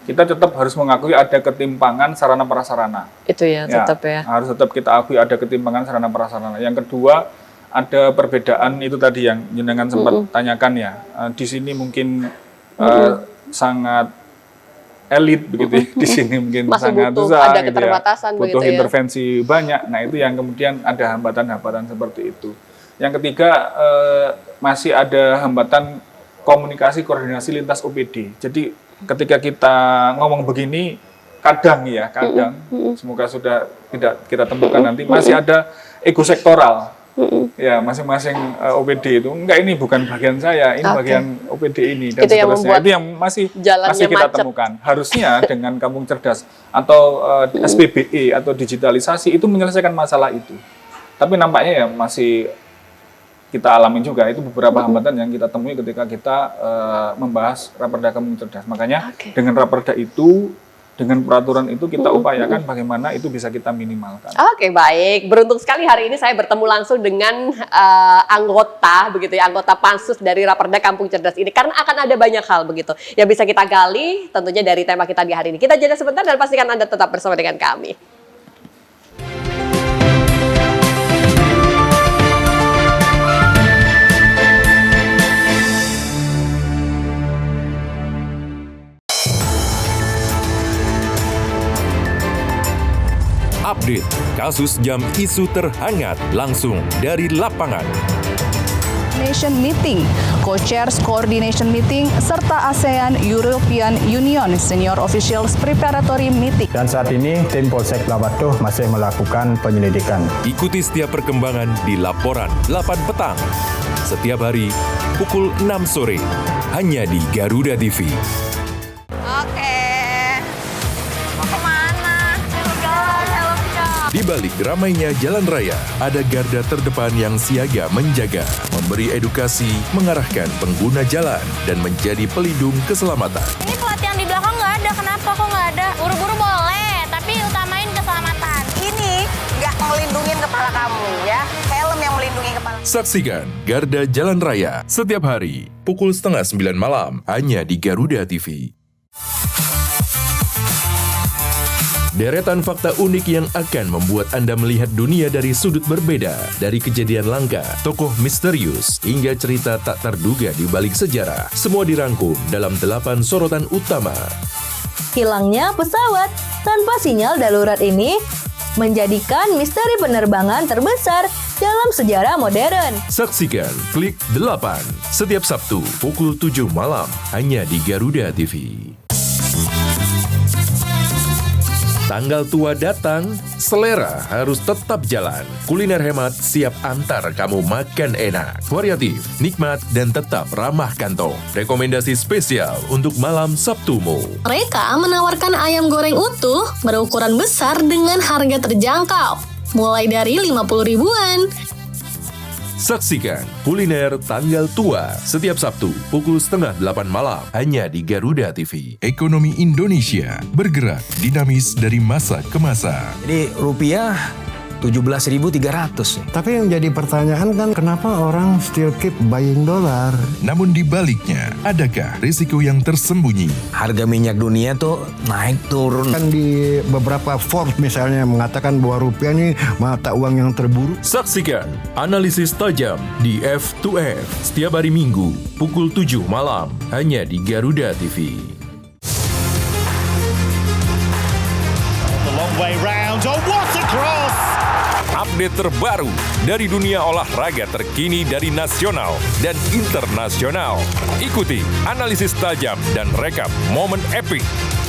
kita tetap harus mengakui ada ketimpangan sarana prasarana. Itu ya, tetap ya. Harus tetap kita akui ada ketimpangan sarana prasarana. Yang kedua, ada perbedaan itu tadi yang jenengan sempat tanyakan ya. Di sini mungkin sangat elit begitu ya. Di sini mungkin masih sangat susah, ada keterbatasan gitu ya. Butuh intervensi banyak. Nah, itu yang kemudian ada hambatan-hambatan seperti itu. Yang ketiga, masih ada hambatan komunikasi koordinasi lintas OPD. Jadi ketika kita ngomong begini, kadang semoga sudah tidak kita temukan nanti, masih ada ego sektoral. Ya, masing-masing OPD itu, enggak, ini bukan bagian saya, ini bagian OPD ini, dan seterusnya. Itu yang masih kita temukan. Harusnya dengan Kampung Cerdas atau SPBE atau digitalisasi itu menyelesaikan masalah itu. Tapi nampaknya ya masih kita alami juga, itu beberapa hambatan yang kita temui ketika kita membahas Raperda Kampung Cerdas. Makanya dengan Raperda itu, dengan peraturan itu kita upayakan bagaimana itu bisa kita minimalkan. Oke, baik. Beruntung sekali hari ini saya bertemu langsung dengan anggota begitu ya, anggota pansus dari Raperda Kampung Cerdas ini, karena akan ada banyak hal begitu yang bisa kita gali tentunya dari tema kita di hari ini. Kita jeda sebentar dan pastikan Anda tetap bersama dengan kami. Update kasus jam isu terhangat langsung dari lapangan. Nation Meeting, Co-Chairs Coordination Meeting, serta ASEAN European Union Senior Officials Preparatory Meeting. Dan saat ini tim Polsek Lawatuh masih melakukan penyelidikan. Ikuti setiap perkembangan di Laporan 8 petang. Setiap hari pukul 6 sore, hanya di Garuda TV. Oke. Mau Di balik ramainya jalan raya, ada garda terdepan yang siaga menjaga, memberi edukasi, mengarahkan pengguna jalan, dan menjadi pelindung keselamatan. Ini pelatihan di belakang nggak ada, kenapa kok nggak ada? Buru-buru boleh, tapi utamain keselamatan. Ini nggak melindungin kepala kamu ya, helm yang melindungi kepala. Saksikan Garda Jalan Raya setiap hari pukul 8:30 malam hanya di Garuda TV. Deretan fakta unik yang akan membuat Anda melihat dunia dari sudut berbeda, dari kejadian langka, tokoh misterius, hingga cerita tak terduga di balik sejarah. Semua dirangkum dalam 8 sorotan utama. Hilangnya pesawat tanpa sinyal darurat ini menjadikan misteri penerbangan terbesar dalam sejarah modern. Saksikan Klik 8 setiap Sabtu pukul 7 malam hanya di Garuda TV. Tanggal tua datang, selera harus tetap jalan. Kuliner hemat siap antar kamu makan enak, variatif, nikmat, dan tetap ramah kantong. Rekomendasi spesial untuk malam Sabtumu. Mereka menawarkan ayam goreng utuh berukuran besar dengan harga terjangkau, mulai dari 50 ribuan. Saksikan Kuliner Tanggal Tua setiap Sabtu pukul 7:30 malam hanya di Garuda TV. Ekonomi Indonesia bergerak dinamis dari masa ke masa. Jadi rupiah 17.300. Tapi yang jadi pertanyaan kan kenapa orang still keep buying dolar? Namun di baliknya, adakah risiko yang tersembunyi? Harga minyak dunia tuh naik turun. Kan di beberapa Forbes misalnya mengatakan bahwa rupiah ini mata uang yang terburuk. Saksikan analisis tajam di F2F setiap hari Minggu pukul 7 malam hanya di Garuda TV. The long way round. Oh, what a cross! Update terbaru dari dunia olahraga terkini dari nasional dan internasional. Ikuti analisis tajam dan rekap momen epik.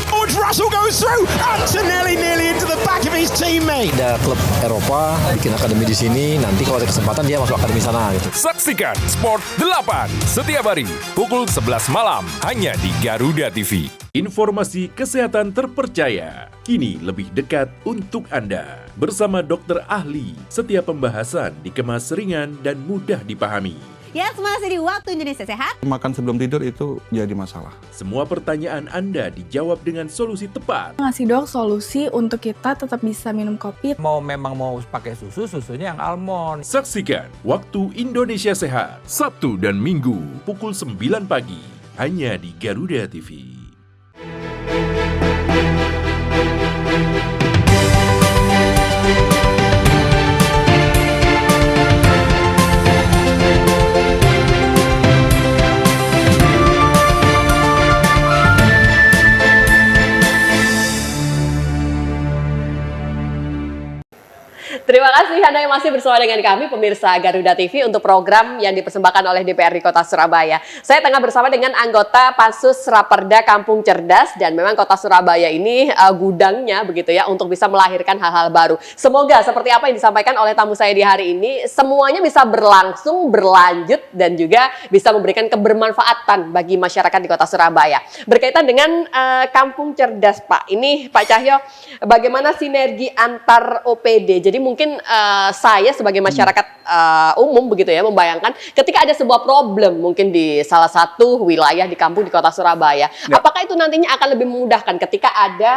George Russell goes through. Antonelli nearly into the back of his teammate. Ada klub Eropa bikin akademi di sini. Nanti kalau ada kesempatan dia masuk akademi sana gitu. Saksikan Sport 8 setiap hari pukul 11 malam hanya di Garuda TV. Informasi kesehatan terpercaya kini lebih dekat untuk Anda. Bersama dokter ahli, setiap pembahasan dikemas ringan dan mudah dipahami. Ya, masih di Waktu Indonesia Sehat. Makan sebelum tidur itu jadi masalah. Semua pertanyaan Anda dijawab dengan solusi tepat. Ngasih dok solusi untuk kita tetap bisa minum kopi. Memang mau pakai susu, susunya yang almond. Saksikan Waktu Indonesia Sehat, Sabtu dan Minggu pukul 9 pagi hanya di Garuda TV. Terima kasih Anda yang masih bersama dengan kami, pemirsa Garuda TV, untuk program yang dipersembahkan oleh DPRD Kota Surabaya. Saya tengah bersama dengan anggota Pansus Raperda Kampung Cerdas, dan memang Kota Surabaya ini gudangnya begitu ya untuk bisa melahirkan hal-hal baru. Semoga seperti apa yang disampaikan oleh tamu saya di hari ini, semuanya bisa berlangsung, berlanjut, dan juga bisa memberikan kebermanfaatan bagi masyarakat di Kota Surabaya. Berkaitan dengan Kampung Cerdas, Pak, ini Pak Cahyo, bagaimana sinergi antar OPD? Jadi mungkin saya sebagai masyarakat umum begitu ya membayangkan ketika ada sebuah problem mungkin di salah satu wilayah di kampung di Kota Surabaya, apakah itu nantinya akan lebih memudahkan ketika ada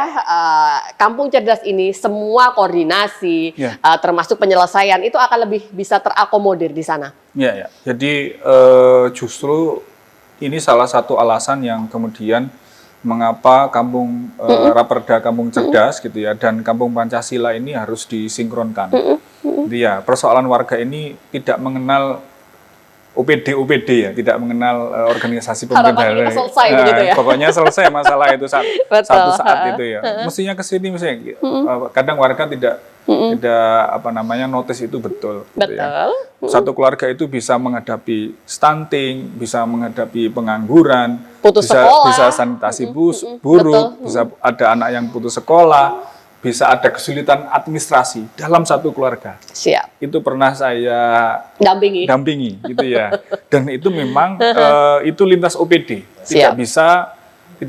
Kampung Cerdas ini, semua koordinasi termasuk penyelesaian itu akan lebih bisa terakomodir di sana? Ya. Jadi justru ini salah satu alasan yang kemudian mengapa Kampung Raperda Kampung Cerdas gitu ya dan Kampung Pancasila ini harus disinkronkan. Ya, persoalan warga ini tidak mengenal OPD ya, tidak mengenal organisasi pemerintah. Selesai begitu ya. Pokoknya selesai masalah itu satu saat itu ya. Mestinya ke sini kadang warga tidak notice itu betul. Gitu ya. Satu keluarga itu bisa menghadapi stunting, bisa menghadapi pengangguran, bisa sanitasi buruk, bisa ada anak yang putus sekolah, bisa ada kesulitan administrasi dalam satu keluarga. Siap. Itu pernah saya dampingi gitu ya. Dan itu memang itu lintas OPD. Tidak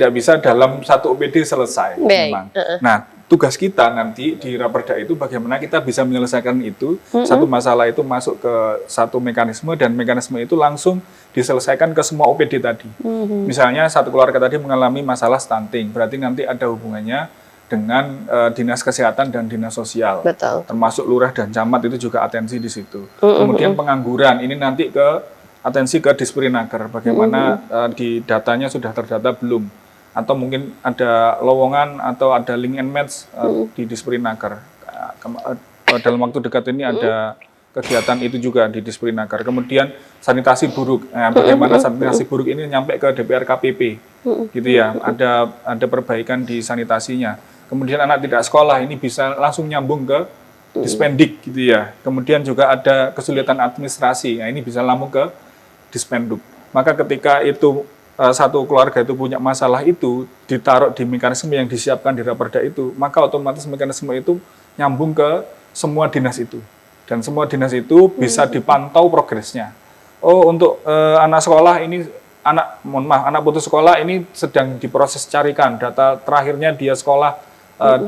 bisa dalam satu OPD selesai memang. Nah, tugas kita nanti di Raperda itu bagaimana kita bisa menyelesaikan itu, satu masalah itu masuk ke satu mekanisme dan mekanisme itu langsung diselesaikan ke semua OPD tadi. Misalnya satu keluarga tadi mengalami masalah stunting, berarti nanti ada hubungannya dengan dinas kesehatan dan dinas sosial. Betul. Termasuk lurah dan camat itu juga atensi di situ. Kemudian pengangguran ini nanti atensi ke Disperinaker, bagaimana di datanya sudah terdata belum, atau mungkin ada lowongan atau ada link and match di Disperinaker. Dalam waktu dekat ini ada kegiatan itu juga di Disperinaker. Kemudian sanitasi buruk, bagaimana sanitasi buruk ini nyampe ke DPR KPP, gitu ya. Ada perbaikan di sanitasinya. Kemudian anak tidak sekolah ini bisa langsung nyambung ke Dispendik, gitu ya. Kemudian juga ada kesulitan administrasi, ini bisa lambung ke Dispenduk. Maka ketika itu satu keluarga itu punya masalah itu ditaruh di mekanisme yang disiapkan di Raperda itu, maka otomatis mekanisme itu nyambung ke semua dinas itu. Dan semua dinas itu bisa dipantau progresnya. Oh, untuk anak sekolah ini, anak putus sekolah ini sedang diproses carikan data terakhirnya dia sekolah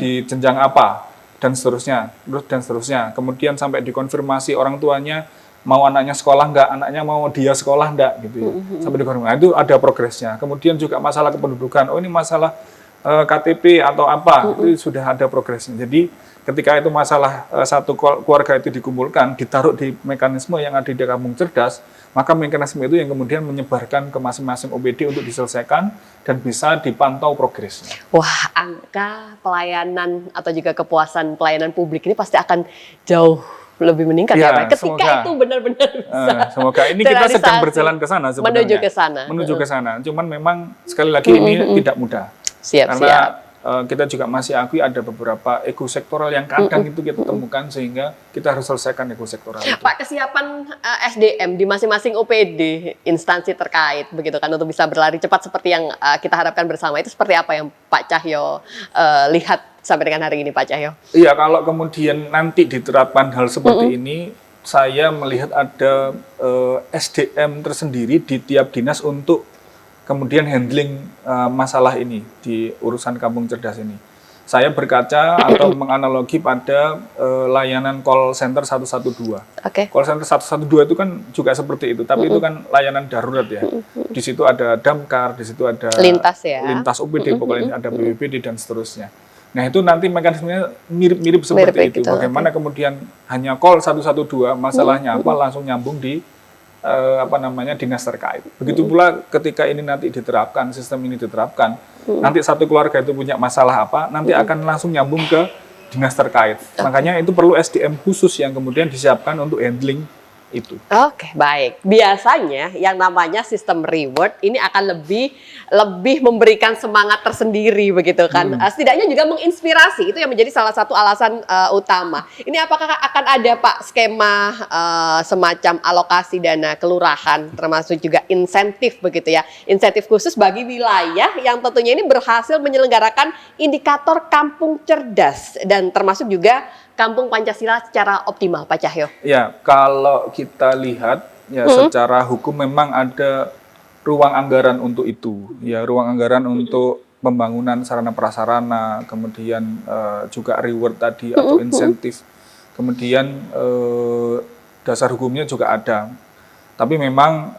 di jenjang apa, dan seterusnya. Kemudian sampai dikonfirmasi orang tuanya mau anaknya sekolah enggak, anaknya mau dia sekolah enggak, gitu ya. Sampai dikonfirmasi, itu ada progresnya. Kemudian juga masalah kependudukan, oh ini masalah KTP atau apa, itu sudah ada progresnya. Jadi ketika itu masalah satu keluarga itu dikumpulkan, ditaruh di mekanisme yang ada di Kampung Cerdas, maka mekanisme itu yang kemudian menyebarkan ke masing-masing OPD untuk diselesaikan dan bisa dipantau progresnya. Wah, angka pelayanan atau juga kepuasan pelayanan publik ini pasti akan jauh lebih meningkat ya, Pak. Ketika itu benar-benar bisa. Semoga ini kita sedang berjalan ke sana sebenarnya. Menuju ke sana. Cuman memang sekali lagi ini tidak mudah. Karena kita juga masih akui ada beberapa ekosektoral yang kadang itu kita temukan, sehingga kita harus selesaikan ekosektoral itu. Pak, kesiapan SDM di masing-masing OPD, instansi terkait begitu kan, untuk bisa berlari cepat seperti yang kita harapkan bersama, itu seperti apa yang Pak Cahyo lihat sampai dengan hari ini, Pak Cahyo? Iya, kalau kemudian nanti diterapkan hal seperti ini, saya melihat ada SDM tersendiri di tiap dinas untuk kemudian handling masalah ini di urusan Kampung Cerdas ini. Saya berkaca atau menganalogi pada layanan call center 112. Call center 112 itu kan juga seperti itu, tapi itu kan layanan darurat ya. Di situ ada damkar, di situ ada lintas OPD, pokoknya ada BPBD dan seterusnya. Nah, itu nanti mekanismenya mirip-mirip seperti itu. Bagaimana kemudian hanya call 112, masalahnya apa, langsung nyambung di dinas terkait. Begitu pula ketika ini nanti diterapkan, sistem ini diterapkan, nanti satu keluarga itu punya masalah apa, nanti akan langsung nyambung ke dinas terkait. Makanya itu perlu SDM khusus yang kemudian disiapkan untuk handling itu. Oke, baik. Biasanya yang namanya sistem reward ini akan lebih memberikan semangat tersendiri begitu kan. Setidaknya juga menginspirasi, itu yang menjadi salah satu alasan utama. Ini apakah akan ada Pak skema semacam alokasi dana kelurahan, termasuk juga insentif begitu ya. Insentif khusus bagi wilayah yang tentunya ini berhasil menyelenggarakan indikator kampung cerdas dan termasuk juga Kampung Pancasila secara optimal, Pak Cahyo? Ya, kalau kita lihat ya secara hukum memang ada ruang anggaran untuk itu. Ya, ruang anggaran untuk pembangunan sarana prasarana, kemudian juga reward tadi atau insentif. Kemudian dasar hukumnya juga ada. Tapi memang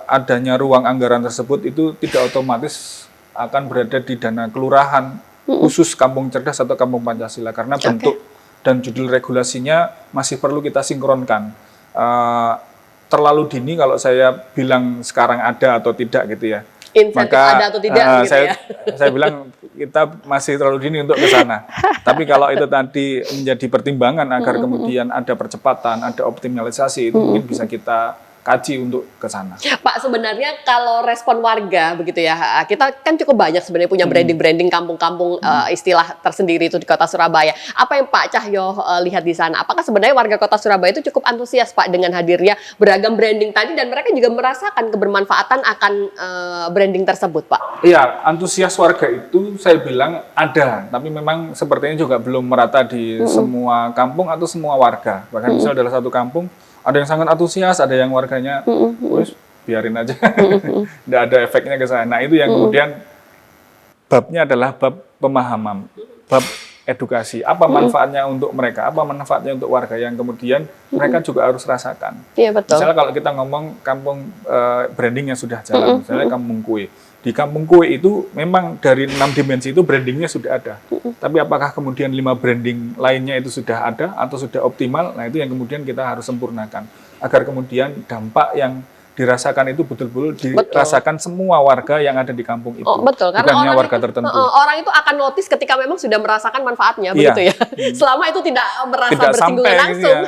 adanya ruang anggaran tersebut itu tidak otomatis akan berada di dana kelurahan khusus Kampung Cerdas atau Kampung Pancasila, karena bentuk dan judul regulasinya masih perlu kita sinkronkan. Terlalu dini kalau saya bilang sekarang ada atau tidak gitu ya. Insentif ada atau tidak gitu saya bilang kita masih terlalu dini untuk ke sana. Tapi kalau itu tadi menjadi pertimbangan agar kemudian ada percepatan, ada optimalisasi, itu mungkin bisa kita kaji untuk ke sana. Pak, sebenarnya kalau respon warga begitu ya, kita kan cukup banyak sebenarnya punya branding-branding kampung-kampung istilah tersendiri itu di Kota Surabaya. Apa yang Pak Cahyo lihat di sana? Apakah sebenarnya warga Kota Surabaya itu cukup antusias Pak dengan hadirnya beragam branding tadi, dan mereka juga merasakan kebermanfaatan akan branding tersebut, Pak? Iya, antusias warga itu saya bilang ada, tapi memang sepertinya juga belum merata di semua kampung atau semua warga. Bahkan misalnya dalam satu kampung ada yang sangat antusias, ada yang warganya, wes biarin aja, nggak ada efeknya ke sana. Nah, itu yang kemudian babnya adalah bab pemahaman, bab edukasi. Apa manfaatnya untuk mereka? Apa manfaatnya untuk warga yang kemudian mereka juga harus rasakan. Iya, betul. Misalnya kalau kita ngomong kampung branding yang sudah jalan, misalnya kampung kue. Di kampung kue itu memang dari 6 dimensi itu brandingnya sudah ada. Tapi apakah kemudian 5 branding lainnya itu sudah ada atau sudah optimal? Nah, itu yang kemudian kita harus sempurnakan. Agar kemudian dampak yang dirasakan itu betul-betul dirasakan semua warga yang ada di kampung itu. Oh, betul. Karena bukan hanya orang warga itu, tertentu. Orang itu akan notice ketika memang sudah merasakan manfaatnya, begitu ya. Selama itu tidak merasa bersinggungan langsung,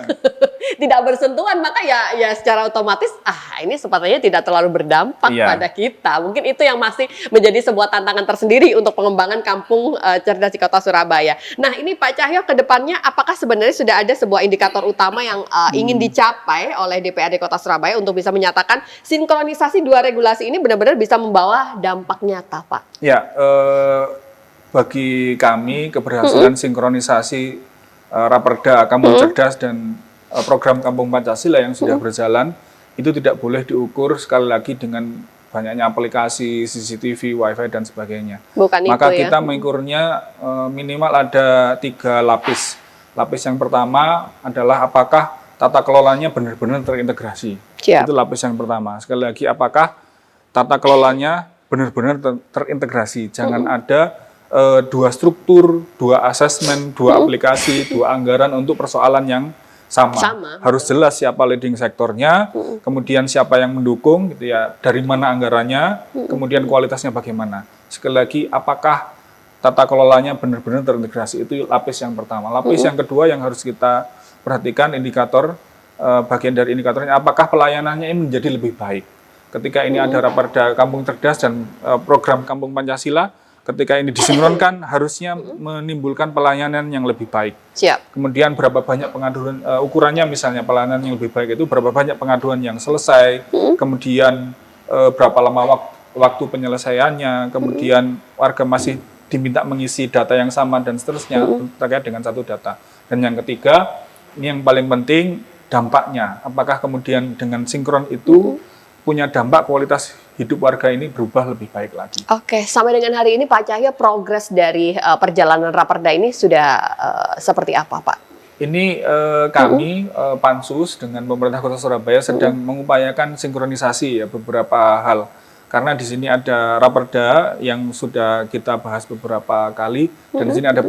tidak bersentuhan, maka ya secara otomatis ini sepertinya tidak terlalu berdampak pada kita. Mungkin itu yang masih menjadi sebuah tantangan tersendiri untuk pengembangan kampung cerdas di Kota Surabaya. Nah, ini Pak Cahyo, ke depannya apakah sebenarnya sudah ada sebuah indikator utama yang ingin dicapai oleh DPRD Kota Surabaya untuk bisa menyatakan sinkronisasi 2 regulasi ini benar-benar bisa membawa dampak nyata, Pak? Ya, bagi kami keberhasilan sinkronisasi Raperda Kampung Cerdas dan program Kampung Pancasila yang sudah berjalan itu tidak boleh diukur sekali lagi dengan banyaknya aplikasi, CCTV, WiFi dan sebagainya. Maka kita mengukurnya minimal ada 3 lapis. Lapis yang pertama adalah apakah tata kelolanya benar-benar terintegrasi. Itu lapis yang pertama. Sekali lagi, apakah tata kelolanya benar-benar terintegrasi. Jangan ada 2 struktur, 2 asesmen, 2 aplikasi, 2 anggaran untuk persoalan yang sama. Harus jelas siapa leading sektornya, kemudian siapa yang mendukung, gitu ya, dari mana anggarannya, kemudian kualitasnya bagaimana. Sekali lagi, apakah tata kelolanya benar-benar terintegrasi. Itu lapis yang pertama. Lapis yang kedua yang harus kita perhatikan indikator, bagian dari indikatornya, apakah pelayanannya ini menjadi lebih baik. Ketika ini ada Raperda Kampung Cerdas dan program Kampung Pancasila, ketika ini disinkronkan, harusnya menimbulkan pelayanan yang lebih baik. Kemudian berapa banyak pengaduan, ukurannya misalnya pelayanan yang lebih baik itu, berapa banyak pengaduan yang selesai, kemudian berapa lama waktu penyelesaiannya, kemudian warga masih diminta mengisi data yang sama, dan seterusnya terkait dengan satu data. Dan yang ketiga, ini yang paling penting, dampaknya. Apakah kemudian dengan sinkron itu punya dampak kualitas hidup warga ini berubah lebih baik lagi. Oke, sampai dengan hari ini Pak Cahyo, progres dari perjalanan Raperda ini sudah seperti apa, Pak? Ini kami Pansus dengan pemerintah Kota Surabaya sedang mengupayakan sinkronisasi ya beberapa hal. Karena di sini ada Raperda yang sudah kita bahas beberapa kali, dan di sini ada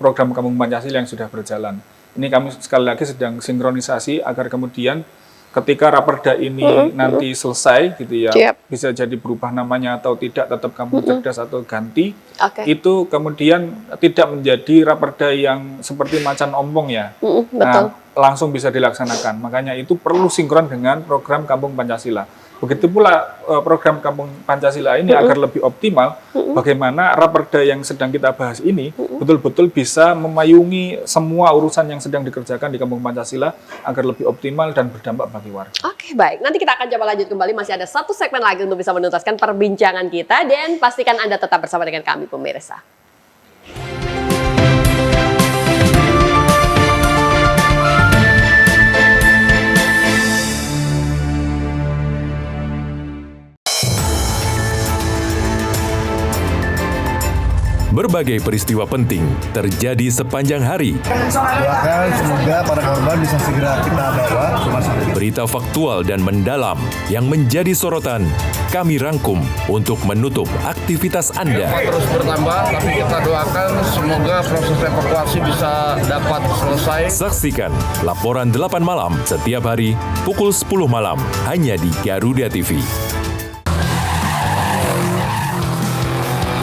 program Kampung Pancasila yang sudah berjalan. Ini kami sekali lagi sedang sinkronisasi agar kemudian ketika Raperda ini nanti selesai gitu ya, bisa jadi berubah namanya atau tidak, tetap Kampung Cerdas atau ganti, itu kemudian tidak menjadi Raperda yang seperti macan ompong ya. Nah, langsung bisa dilaksanakan. Makanya itu perlu sinkron dengan program Kampung Pancasila. Begitu pula program Kampung Pancasila ini agar lebih optimal, bagaimana Raperda yang sedang kita bahas ini betul-betul bisa memayungi semua urusan yang sedang dikerjakan di Kampung Pancasila agar lebih optimal dan berdampak bagi warga. Oke, baik. Nanti kita akan coba lanjut kembali. Masih ada 1 segmen lagi untuk bisa menuntaskan perbincangan kita, dan pastikan Anda tetap bersama dengan kami, pemirsa. Berbagai peristiwa penting terjadi sepanjang hari. Doakan semoga para korban bisa segera kita bawa ke rumah sakit. Berita faktual dan mendalam yang menjadi sorotan kami rangkum untuk menutup aktivitas Anda. Terus bertambah, tapi kita doakan semoga proses evakuasi bisa dapat selesai. Saksikan laporan 8 malam setiap hari pukul 10 malam hanya di Garuda TV.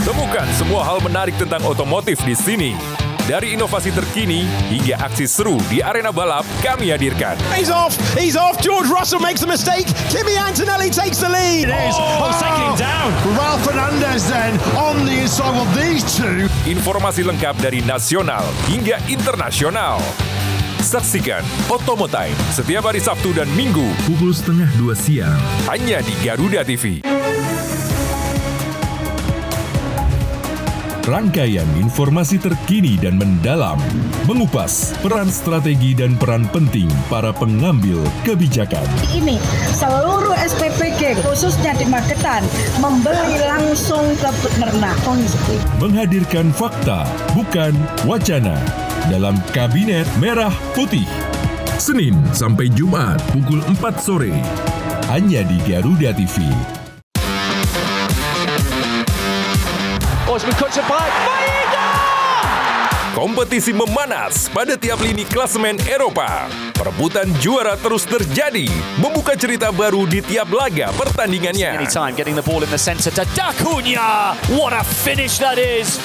Temukan semua hal menarik tentang otomotif di sini. Dari inovasi terkini hingga aksi seru di arena balap, kami hadirkan. He's off, George Russell makes a mistake, Kimi Antonelli takes the lead. Second down. Ralph Fernandez then on the inside of these two. Informasi lengkap dari nasional hingga internasional. Saksikan Otomotime setiap hari Sabtu dan Minggu pukul 1:30 siang hanya di Garuda TV. Rangkaian informasi terkini dan mendalam, mengupas peran strategi dan peran penting para pengambil kebijakan. Ini seluruh SPPG khususnya di Magetan membeli langsung ke peternak. Menghadirkan fakta, bukan wacana, dalam Kabinet Merah Putih. Senin sampai Jumat pukul 4 sore, hanya di Garuda TV. Kompetisi memanas pada tiap lini klasemen Eropa. Perebutan juara terus terjadi, membuka cerita baru di tiap laga pertandingannya. Getting the ball in the center to Dacunia. What a finish that is.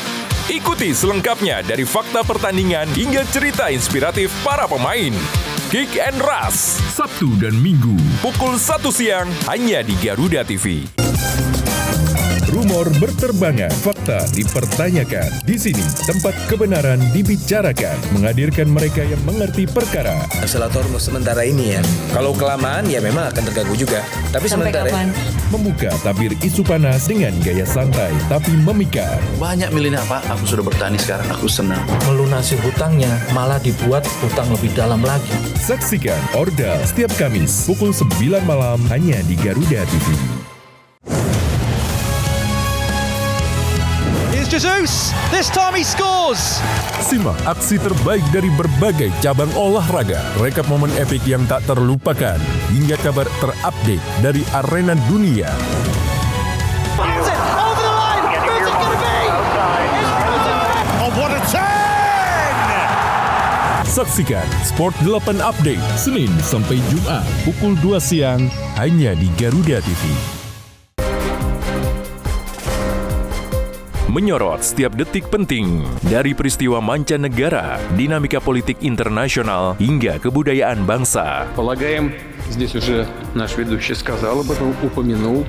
Ikuti selengkapnya dari fakta pertandingan hingga cerita inspiratif para pemain. Kick and Rush, Sabtu dan Minggu, pukul 1 siang, hanya di Garuda TV. Rumor berterbangan, fakta dipertanyakan. Di sini tempat kebenaran dibicarakan, menghadirkan mereka yang mengerti perkara. Akselerator sementara ini ya. Kalau kelamaan ya memang akan terganggu juga. Tapi sampai sementara kapan? Membuka tabir isu panas dengan gaya santai tapi memikat. Banyak milenial, Pak. Aku sudah bertani sekarang, aku senang. Melunasi hutangnya malah dibuat hutang lebih dalam lagi. Saksikan Ordal setiap Kamis pukul 9 malam hanya di Garuda TV. Jesus, this time he scores. Simak aksi terbaik dari berbagai cabang olahraga, rekap momen epik yang tak terlupakan, hingga kabar terupdate dari arena dunia. Saksikan Sport 8 Update Senin sampai Jumat pukul 2 siang hanya di Garuda TV. Menyorot setiap detik penting dari peristiwa mancanegara, dinamika politik internasional hingga kebudayaan bangsa. Полагаем, здесь уже наш ведущий сказал об этом, упомянул.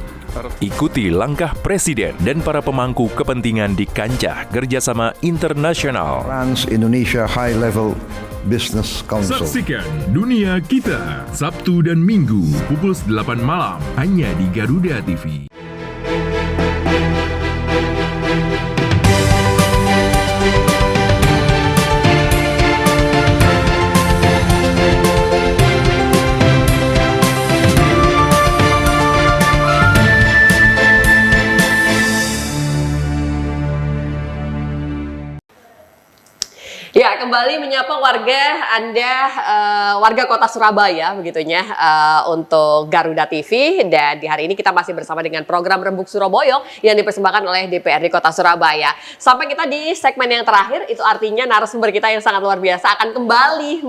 Ikuti langkah presiden dan para pemangku kepentingan di kancah kerjasama internasional. Trans-Indonesia High Level Business Council. Saksikan Dunia Kita Sabtu dan Minggu pukul 8 malam hanya di Garuda TV. Ya, kembali menyapa warga Anda, warga kota Surabaya begitunya untuk Garuda TV. Dan di hari ini kita masih bersama dengan program Rembuk Surabaya yang dipersembahkan oleh DPRD Kota Surabaya. Sampai kita di segmen yang terakhir, itu artinya narasumber kita yang sangat luar biasa akan kembali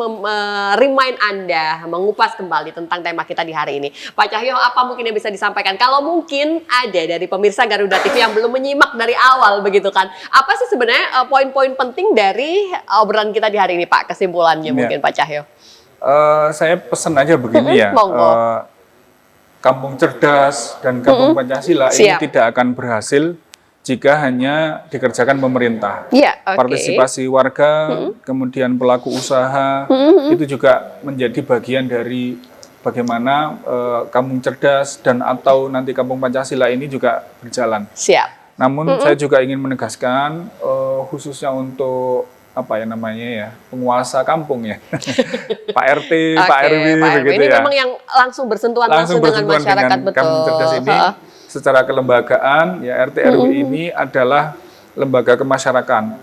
remind Anda, mengupas kembali tentang tema kita di hari ini. Pak Cahyo, apa mungkin yang bisa disampaikan? Kalau mungkin ada dari pemirsa Garuda TV yang belum menyimak dari awal begitu kan, apa sih sebenarnya poin-poin penting dari obrolan kita di hari ini, Pak? Kesimpulannya mungkin Pak Cahyo. Saya pesan aja begini ya. Kampung Cerdas dan Kampung Pancasila ini tidak akan berhasil jika hanya dikerjakan pemerintah. Partisipasi warga, kemudian pelaku usaha, itu juga menjadi bagian dari bagaimana Kampung Cerdas dan atau nanti Kampung Pancasila ini juga berjalan. Namun saya juga ingin menegaskan khususnya untuk apa ya namanya ya, penguasa kampung ya, Pak RT, Pak RW begitu ini ya. Memang yang langsung bersentuhan langsung dengan masyarakat, betul. Kampung Cerdas ini secara kelembagaan ya, RT RW ini adalah lembaga kemasyarakatan.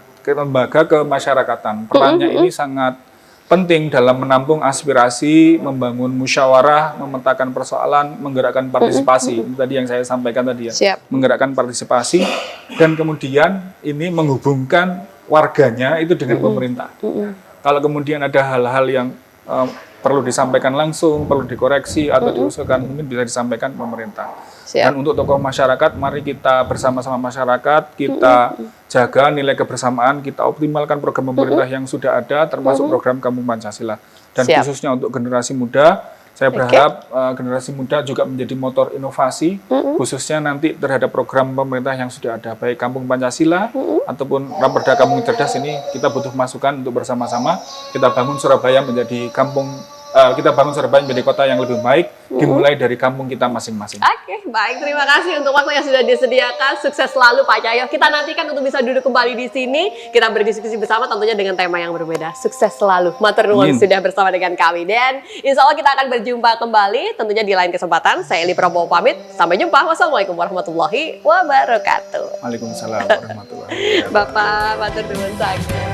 Perannya ini sangat penting dalam menampung aspirasi, membangun musyawarah, memetakan persoalan, menggerakkan partisipasi. Tadi yang saya sampaikan tadi ya, menggerakkan partisipasi dan kemudian ini menghubungkan warganya itu dengan pemerintah. Kalau kemudian ada hal-hal yang perlu disampaikan langsung, perlu dikoreksi atau diusulkan, mungkin bisa disampaikan pemerintah. Dan untuk tokoh masyarakat, mari kita bersama-sama masyarakat, kita jaga nilai kebersamaan, kita optimalkan program pemerintah yang sudah ada, termasuk program Kampung Pancasila. Dan khususnya untuk generasi muda, saya berharap generasi muda juga menjadi motor inovasi, khususnya nanti terhadap program pemerintah yang sudah ada, baik Kampung Pancasila ataupun Raperda Kampung Cerdas ini kita butuh masukan untuk bersama-sama kita bangun Surabaya menjadi kampung kita bangun Surabaya menjadi kota yang lebih baik, dimulai dari kampung kita masing-masing. Oke, baik. Terima kasih untuk waktu yang sudah disediakan. Sukses selalu Pak Cahyo. Kita nantikan untuk bisa duduk kembali di sini. Kita berdiskusi bersama tentunya dengan tema yang berbeda. Sukses selalu. Matur nuwun sudah bersama dengan kami. Dan insya Allah kita akan berjumpa kembali tentunya di lain kesempatan. Saya Eli Prabowo pamit. Sampai jumpa. Wassalamualaikum warahmatullahi wabarakatuh. Waalaikumsalam warahmatullahi wabarakatuh. Bapak, matur nuwun sangat.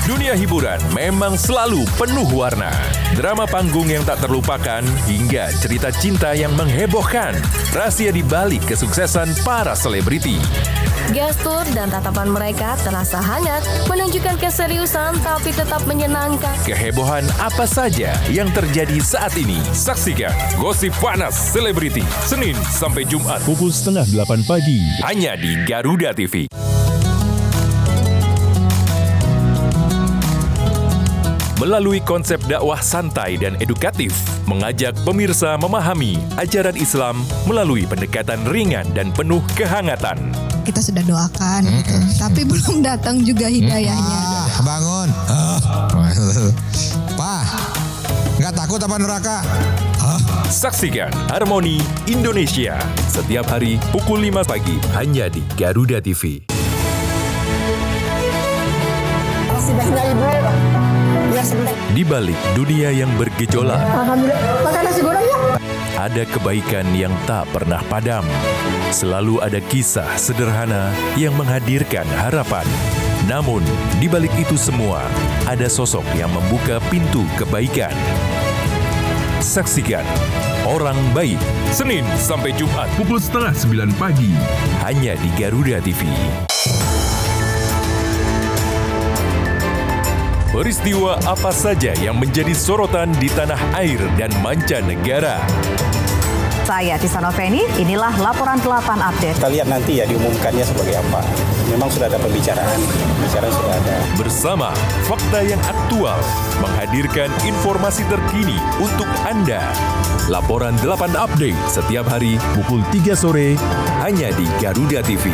Dunia hiburan memang selalu penuh warna. Drama panggung yang tak terlupakan hingga cerita cinta yang menghebohkan. Rahasia di balik kesuksesan para selebriti. Gestur dan tatapan mereka terasa hangat, menunjukkan keseriusan tapi tetap menyenangkan. Kehebohan apa saja yang terjadi saat ini? Saksikan Gosip Panas Selebriti, Senin sampai Jumat pukul 7:30 pagi. Hanya di Garuda TV. Melalui konsep dakwah santai dan edukatif, mengajak pemirsa memahami ajaran Islam melalui pendekatan ringan dan penuh kehangatan. Kita sudah doakan, tapi belum datang juga hidayahnya. Bangun. Pak, nggak takut apa neraka? Saksikan Harmoni Indonesia setiap hari pukul 5 pagi hanya di Garuda TV. Masih banyak ibu. Di balik dunia yang bergejolak, Alhamdulillah, makan nasi goreng ya. ada kebaikan yang tak pernah padam. Selalu ada kisah sederhana yang menghadirkan harapan. Namun, di balik itu semua, ada sosok yang membuka pintu kebaikan. Saksikan Orang Baik, Senin sampai Jumat pukul 8:30 pagi, hanya di Garuda TV. Peristiwa apa saja yang menjadi sorotan di tanah air dan mancanegara? Saya Tisa Noveni, inilah Laporan 8 Update. Kita lihat nanti ya diumumkannya sebagai apa. Memang sudah ada pembicaraan sudah ada. Bersama fakta yang aktual, menghadirkan informasi terkini untuk Anda. Laporan 8 Update setiap hari pukul 3 sore, hanya di Garuda TV.